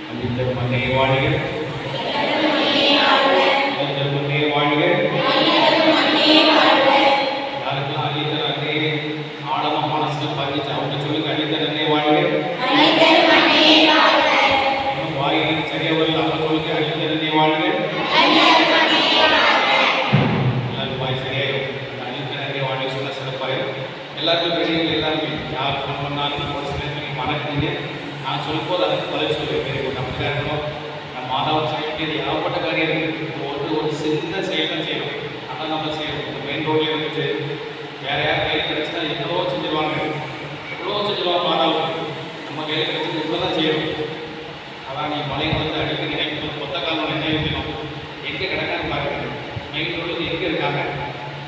அளித்தருமன்னே வாழ்க, அளித்தருமன்னே வாழ்க. யாருக்கெல்லாம் அளித்தர் அன்னே ஆழமா மனசுல பதிச்சு அவங்க சொல்லுங்க, அளித்தர் அன்னே வாழ்க. இன்னும் வாயில் சரியா வரல, அவங்க சொல்லுங்க, அளித்தர் அன்னே வாழ்க. எல்லாரும் வாய் சரியாயிரும். அளித்தர் அன்னே வாழ்க சொன்ன சிறப்பாயிரும். எல்லாருக்கும் பெரியவங்க எல்லாருமே யார் ஃபோன் பண்ணாலும் ஒரு சில பேர் மறக்கீங்க. நான் சொல்லும்போது அதுக்கு பதில் சொல்லுவேன். நமக்கு இருக்கணும், நம்ம மாதாவை செய்ய வேண்டியது ஏகப்பட்ட காரியம் இருக்குது. ஒரு சின்ன செயல்கள் செய்யணும். அதான் நம்ம செய்யணும். இந்த மெயின் ரோட்ல இருந்துச்சு வேற யார் கையில் கிடைச்சா எவ்வளோ செஞ்சுருவாங்க, எவ்வளோ செஞ்சுருவாங்க. மாதாவுக்கு நம்ம கையில் கிடைச்சது இவ்வளோதான் செய்யணும். அதான் நீ மலைக்கு வந்து அடிக்க நினைக்கணும், கொத்த காலம் என்ன வைக்கணும், எங்கே கிடக்கான்னு பாருங்க. மெயின் ரோடு எங்கே இருக்காங்க,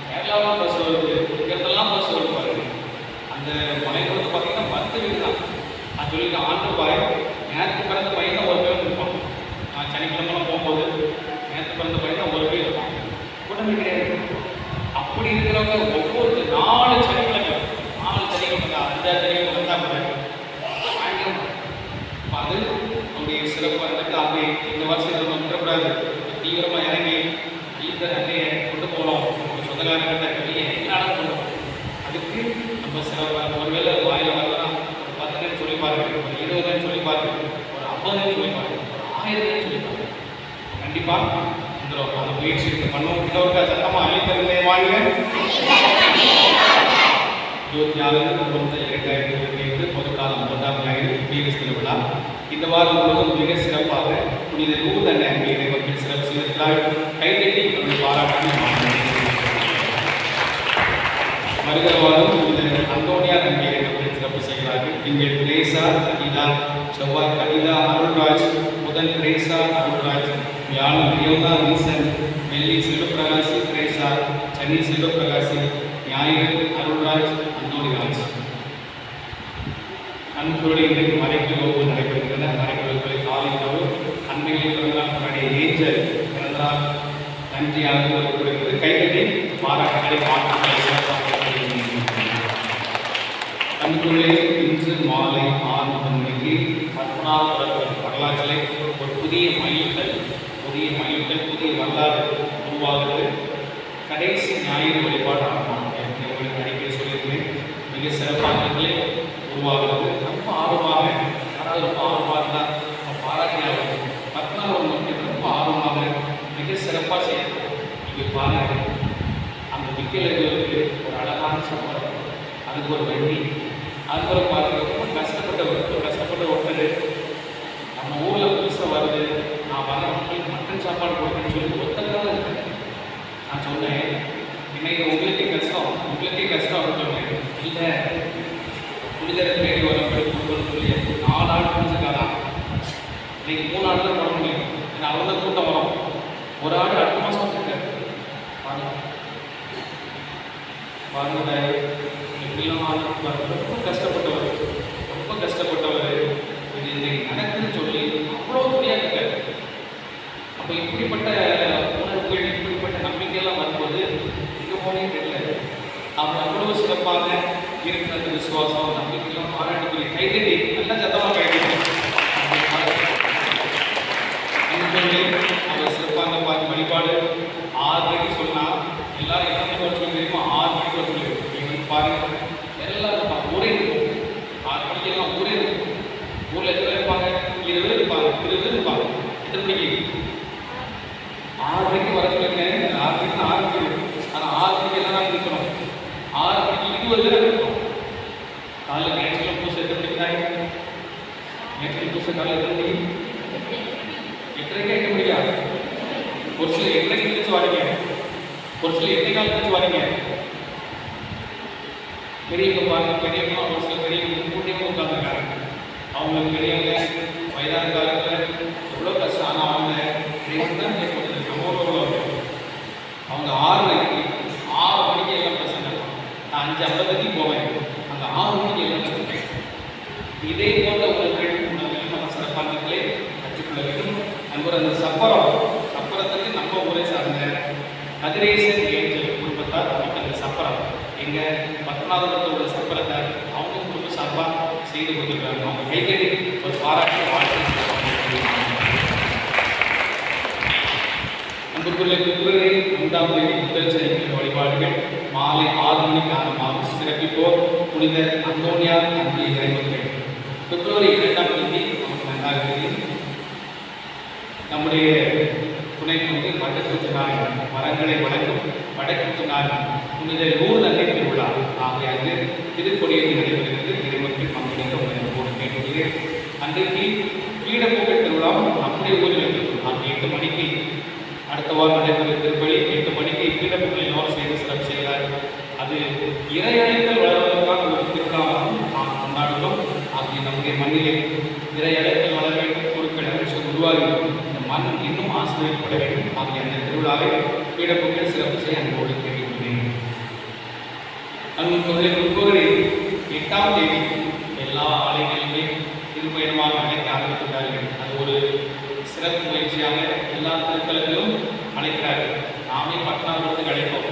கேரளாவில் பஸ் வருது, இங்கெல்லாம் பஸ் வருது பாருங்க. அந்த மலைக்கு வந்து பார்த்தீங்கன்னா 10 வீடு தான். நான் சொல்லியிருக்கேன், ஆண்டு பாரு நேற்று பிறந்த பையன் தான் ஒரு பேர் இருப்பான். நான் சனிக்கிழமெல்லாம் போகும்போது நேற்று பிறந்த பையன் தான் ஒரு பேர் இருப்பான். கூட்டமே கிடையாது. அப்படி இருக்கிறவங்க ஒவ்வொரு 4 சனிக்கிழமை 5 சனிக்கிழமை வந்தால் கூட அது அவருடைய சிறப்பு வந்துட்டு அப்படி இந்த வருஷம் நம்ம விட்டுறக்கூடாது. தீவிரமாக இறங்கி ஈத்தர் அன்னையை கொண்டு போகணும். ஒரு சொந்தக்காரங்கிட்ட வெளியே எல்லாரும் கொண்டு அதுக்கு நம்ம சிறப்பாக ஒருவேளை வாயில் வரலாம். ஒரு 10 நேரம் சொல்லி பாருங்க, ஒரு 20 நேரம் சொல்லி பாருங்க, ஒரு 50 நேரம் சொல்லி பாருங்க, ஒரு 1000 நேரம் சொல்லி பாருங்க. கண்டிப்பாக இந்த அந்த முயற்சி பண்ணுவோம். இன்னொருக்கா சத்தமாக அளித்தருந்தே வாழ்க. 24/9/2025 பொதுக்காலம் 1ஆம் ஞாயிறு பீரிஸ் திருவிழா. இந்த வாரம் முழுவதும் மிக சிறப்பாக புனித லூர்து அன்னை மக்கள் சிறப்பு செய்திருக்கிறார். கைதட்டி அவருடைய பாராட்டான வருகிற வாரம் புனித அந்தோனியார் அன்னை மக்கள் சிறப்பு செய்கிறார்கள். திங்கள் திரேசா கனிதா, செவ்வாய் கனிதா அருள்ராஜ், புதன் திரேசா அருள்ராஜ், வியாழன் ரியோனா ரீசன், வெள்ளி சிவபிரகாசி திரேசா, சனி சிவபிரகாசி, ஞாயிறு அருள்ராஜ் அந்தோனிராஜ். அன்போடு இன்றைக்கு மறைக்கலோவு நடைபெறுகின்றன. மறைக்கலோக்களை காலை இரவு அன்னைகளை பிறந்தால் முன்னாடியே ஏஞ்சல் மனதால் நன்றியாக கொடுக்கிறது. கைதட்டி பாராட்டுகளை அன்புள்ளே இன்று மாலை 6 மணிக்கு பத்மநாபபுரம் வரலாற்றிலே ஒரு புதிய மைல்கல், புதிய வரலாறு உருவாகிறது. கடைசி ஞாயிறு வழிபாடு ஆகும். உங்களுக்கு அடிக்கடி சொல்லியிருந்தேன், மிக சிறப்பானங்களே உருவாகிறது. ரொம்ப ஆர்வமாக, யாராவது ரொம்ப ஆர்வமாக இருந்தால் நம்ம பாராட்டியாக பத்மநாபபுரம் மக்கள் ரொம்ப ஆர்வமாக மிக சிறப்பாக செய்யணும். நீங்கள் பாருங்கள், அந்த விக்கலுக்கு ஒரு அழகான சம்பளம், அதுக்கு ஒரு வண்டி, அதுக்கப்புறம் பார்த்து ரொம்ப கஷ்டப்பட்ட ஒருத்தர் நம்ம ஊரில் புதுசாக வருது, நான் வர மக்களுக்கு மட்டன் சாப்பாடு கொடுக்கணும்னு சொல்லி ஒத்தக்காக இருக்கேன். நான் சொன்னேன், இன்னைக்கு உங்களுக்கே கஷ்டம் அப்படின்னு சொன்னேன். இல்லை, புனிதரை தேடி வரப்படும் சொல்லி 4 ஆள் புரிஞ்சுக்காதான், இன்னைக்கு 3 ஆள் தான் போட முடியும். ஏன்னா அவங்க தான் கூட்டம் வரும். ஒரு ஆள் அடுத்த மாதம் வச்சுருக்காரு. பாருங்க, இப்படிலாம் ரொம்ப கஷ்டப்பட்டவர் இது இன்னைக்கு நடக்குதுன்னு சொல்லி அவ்வளோ துணியாக இருக்காரு. அப்போ இப்படிப்பட்ட உணர்வுகள், இப்படிப்பட்ட நம்பிக்கையெல்லாம் வரும்போது எங்கே போனே தெரியல. அவங்க அவ்வளவு சிறப்பாக இருக்கிற அந்த விசுவாசம், நம்பிக்கையெல்லாம் பாராட்டுக்குரிய கைதட்டி நல்லா சத்தமாக கைதட்டி அவர் சிறப்பாக பார்த்து வழிபாடு 6 மணிக்கு சொன்னால் எல்லாரும் என்ன மணிக்கு வர சொல்லி தெரியுமா? 6 மணிக்கு வர சொல்லி நீங்கள் பாருங்க, எல்லாரும் ஊரே இருக்கும். 6 மணிக்கு எல்லாம் ஊரே இருக்கும். ஊரில் எத்தனை இருப்பாங்க? 20 பேர் இருப்பாங்க. எத்தனை மணிக்கு? 6 மணிக்கு வர சொல்லியிருக்கேன். 6 மணிக்கு தான் ஆரம்பிக்குது. ஆனால் 6 மணிக்கு எல்லாம் நாங்கள் இருக்கணும். 6 மணிக்கு 20 பேர் இருக்கணும். காலையில் ஞாயிற்றுக்கிழமை பூசை எத்தனை மணிக்கு தான்? ஞாயிற்றுக்கிழமை பூசை காலையில் எத்தனை மணிக்கு? 8:30 மணிக்கா? ஒரு சிலர் 8:30 கழிச்சு வரீங்க, ஒரு சிலர் 8:15 கழிச்சு வரீங்க. பெரியவங்க பாருங்க, பெரியவங்க ஒரு சில பெரியவங்க முன்கூட்டியும் உட்காந்துருக்காங்க. அவங்களுக்கு பெரியவங்க வயதான காலத்தில் எவ்வளோ கஷ்டம். ஆனால் அவங்க தான் கேட்கப்படுது. அவங்க 6 மணிக்கு எல்லாம் பிரச்சனை. நான் 5:50 போவேன், அந்த 6 மணிக்கு எல்லாம் பிரச்சனை. இதே போன்ற உணர்வுகள் நம்ம சிறப்பானங்களே கற்றுக்கொள்ள வேண்டும். அன்பர் அந்த சப்பரத்துக்கு நம்ம ஊரை சார்ந்த கதிரேசன் ஏஞ்சல் குடும்பத்தார் நமக்கு அந்த சப்பரம் எங்கள் பத்மநாபபுரத்தோட சப்பரத்தை அவங்க குடும்ப சார்பாக செய்து கொடுத்துருக்காங்க. அவங்க கைகறி ஒரு பாராட்டு வாழ்க்கை. அன்புக்குள்ள பிப்ரவரி 5ஆம் தேதி முதல் சனிக்கிழமை வழிபாடுகள் மாலை 6 மணிக்கு ஆரம்பமாகும். சிறப்பிப்போர் புனித அந்தோனியார் அன்பிய இறைமக்கள். பிப்ரவரி 2ஆம் தேதி நமக்கு நன்றாக தெரியும், நம்முடைய துணை வந்து வடக்குத்துனார் மரங்களை வழங்கும் வடக்குத்துனார் புனித நூல் அன்னை திருவிழா ஆகிய திருக்கொடியில் நடைபெறுகிறது. இறைமக்கள் பங்கெடுக்க உங்களை கேட்கிறேன். அன்றைக்கு பீடப்பூக்கள் திருவிழா நம்முடைய ஊரில் இருக்கும். அங்கே 8 மணிக்கு அடுத்த வாரம் நடைபெறும் திருப்பலி. 8 மணிக்கு பீடப்பூக்கள் எல்லோரும் சேர்ந்து சிறப்பு செய்கிறார். அது இறையழைத்தல் வளர்வதற்கான ஒரு திருவிழாவாகவும் நாம் கொண்டாடுகிறோம். ஆகிய நம்முடைய மண்ணிலே இறையழைத்தல் வளர வேண்டும், பொருட்கள் அமைச்சர் உருவாகி இந்த மண் இன்னும் ஆசிரியப்பட வேண்டும். ஆகிய அந்த திருவிழாவை பீடப்பூக்கள் சிறப்பு செய்ய அன்போடு கேட்டுக்கொள்கிறேன். அன்பு பிப்ரவரி 8ஆம் தேதி எல்லா ஆலயங்களிலுமே திருப்பயணமாக அழைக்க ஆரம்பித்துள்ளார்கள். அது ஒரு சிறப்பு முயற்சியாக எல்லா திருத்தலங்களும் அழைக்கிறார்கள். நாமே பத்மநாபபுரத்துக்கு அழைப்போம்.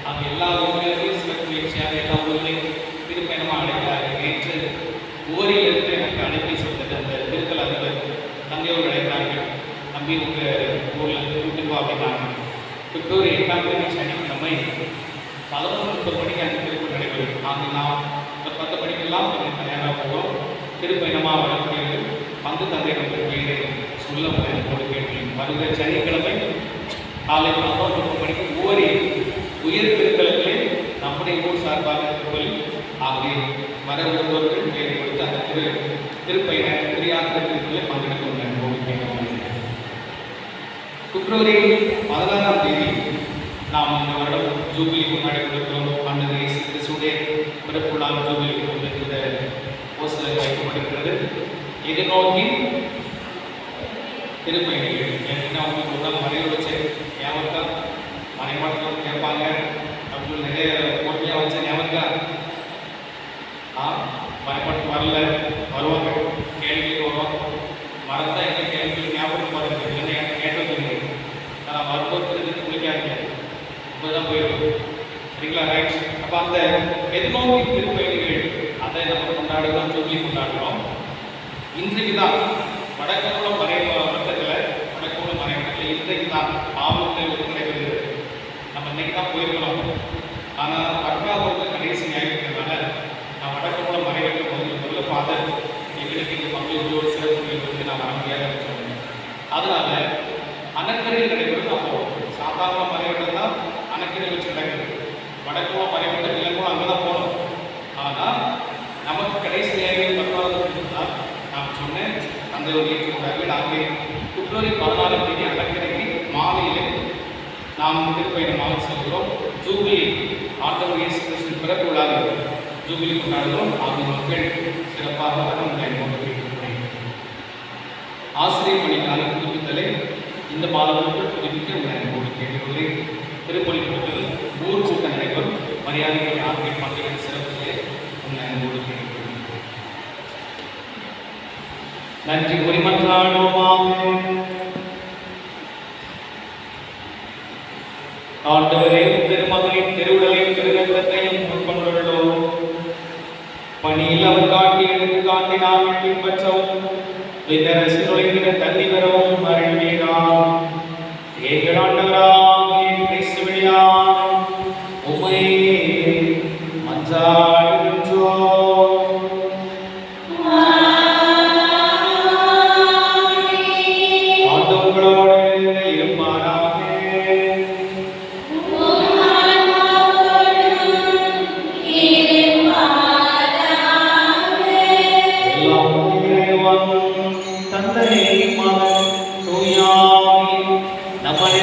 அங்கே எல்லா ஊர்களிலும் சிறப்பு முயற்சியாக எல்லா ஊர்களையும் திருப்பயணமாக அழைக்கிறார்கள். நேற்று ஊரிலிருந்து எனக்கு அழைப்பை சொன்னது அந்த திருத்தல அதிபர் தந்தையோடு அழைக்கிறார்கள். நம்பி உங்கள் ஊரில் கூட்டுவா அப்படின்னாங்க. பிப்ரவரி 8ஆம் தேதி சனிக்கிழமை 11:30 மணிக்கு அந்த திருப்பணி நடைபெறும். நாங்கள் நாம் 10 மணிக்கெல்லாம் தயாராக போகிறோம். திருப்பயணமாக வரக்கூடியது பங்கு தந்தை நமக்கு பெயரை சொல்ல போடு கேட்கிறேன். வருகிற சனிக்கிழமை காலை 11:30 மணிக்கு ஒவ்வொரு உயர் திருத்தலங்களே நம்முடைய ஊர் சார்பாக திருப்பலி. ஆகவே வர ஒருவர்கள் பெயரை கொடுத்து அந்த திருப்பயண திருயாத்திரை திருப்பலியை பங்கெடுக்க போடு கேட்கிறேன். பிப்ரவரி 16ஆம் தேதி நாம் இந்த வருடம் ஜூபிலி கொண்டாடி கொடுக்கிறோம். அன்றைய இயேசு கிறிஸ்துவுடைய பிறப்புள்ளான ஜூபிலி இந்த போஸ்டர் வைக்கப்படுகிறது. எதிர்நோக்கி திருப்பயணிகள் ஏன்னா அவங்களுக்கு ஒரு நாள் மறைவு வச்சு ஞாபகம் மறைமாட்டத்தில் கேட்பாங்க. அப்படின்னு நிறைய போட்டியாக வச்ச ஞாபகம் மறைமாட்டு வரல வருவாங்க, கேள்விக்கு வருவாங்க. மறந்தா எங்கள் கேள்வி ஞாபகம் வருது, இல்லைன்னா எனக்கு கேட்டது. ஆனால் சரிங்களா? ரைட். அப்போ அந்த எதிர்நோக்கி திருப்பயணிகள் அதை நம்ம கொண்டாடுறோம், ஜூபிலி கொண்டாடுறோம். இன்றைக்கு தான் வடக்குளம் வட்டத்தில் இன்றைக்கு தான் பாவங்கள் நடைபெறுகிறது. நம்ம இன்னைக்கு தான் போயிருக்கலாம். ஆனால் பட்னாபுரத்து கடைசி ஞாயிற்றுனால நான் வடக்குளம் மறைவட்டம் முதல்ல ஃபாதர் எங்களுக்கு இந்த மக்களோட சிறப்பு நான் வர முடியாத சொன்னேன். அதனால அணக்கரையில் நடைபெறும். அப்போ சாதாரண மறைவட்டம் தான் அணக்கரை வச்சு நடக்குது. வடக்குளம் மறைவட்டம் இலக்கும் அங்கே தான் போகணும். ஆனால் நமக்கு கடைசி ஞாயிறு 10வது தான் நான் சொன்னேன். அந்த ஒரு ஏற்றுக்கூடாது. நாங்கள் பிப்ரவரி 14ஆம் தேதி அணக்கரைக்கு மாலையில் நாம் திருப்பயணமாக செல்கிறோம். ஜூபிலி ஆண்டவர் இயேசு கிறிஸ்துவின் பிறப்பு விழாவில் ஜூபிலி கொண்டாடுகிறோம். ஆகிய மக்கள் சிறப்பாக ஆசிரியர் பணிக்கான புதுப்பித்தலை இந்த மாணவர்கள் புதுப்பிக்க உங்களை கேட்டுக்கொள்கிறேன். திருப்பலி கூட்டத்தில் ஊர் கூட்டம் நடைபெறும். மரியாதைகள் ஆசிரியர் பணிகள் சிறப்பிலே உங்களை அன்போடு கேட்டுக்கொள்கிறேன். நன்றி கூறி மன்றாடுவோமாக. ஆண்டவரே, திருமகனின் திருவுடலையும் திருநெற்றத்தையும் கொண்டுள்ளோம். பணியில் அவர் காட்டி எடுத்து காட்டி நாம் பின்பற்றவும் விண்ணரசு நுழைகிற தண்ணி பெறவும் அருள்வீராம். எங்கள் ஆண்டவராகிய கிறிஸ்து வழியாக உம்மை மன்றாடுகின்றோம். ஆண்டவர்களோடு இருப்பாராக. தந்தை மகன் தூயாவி நம்மை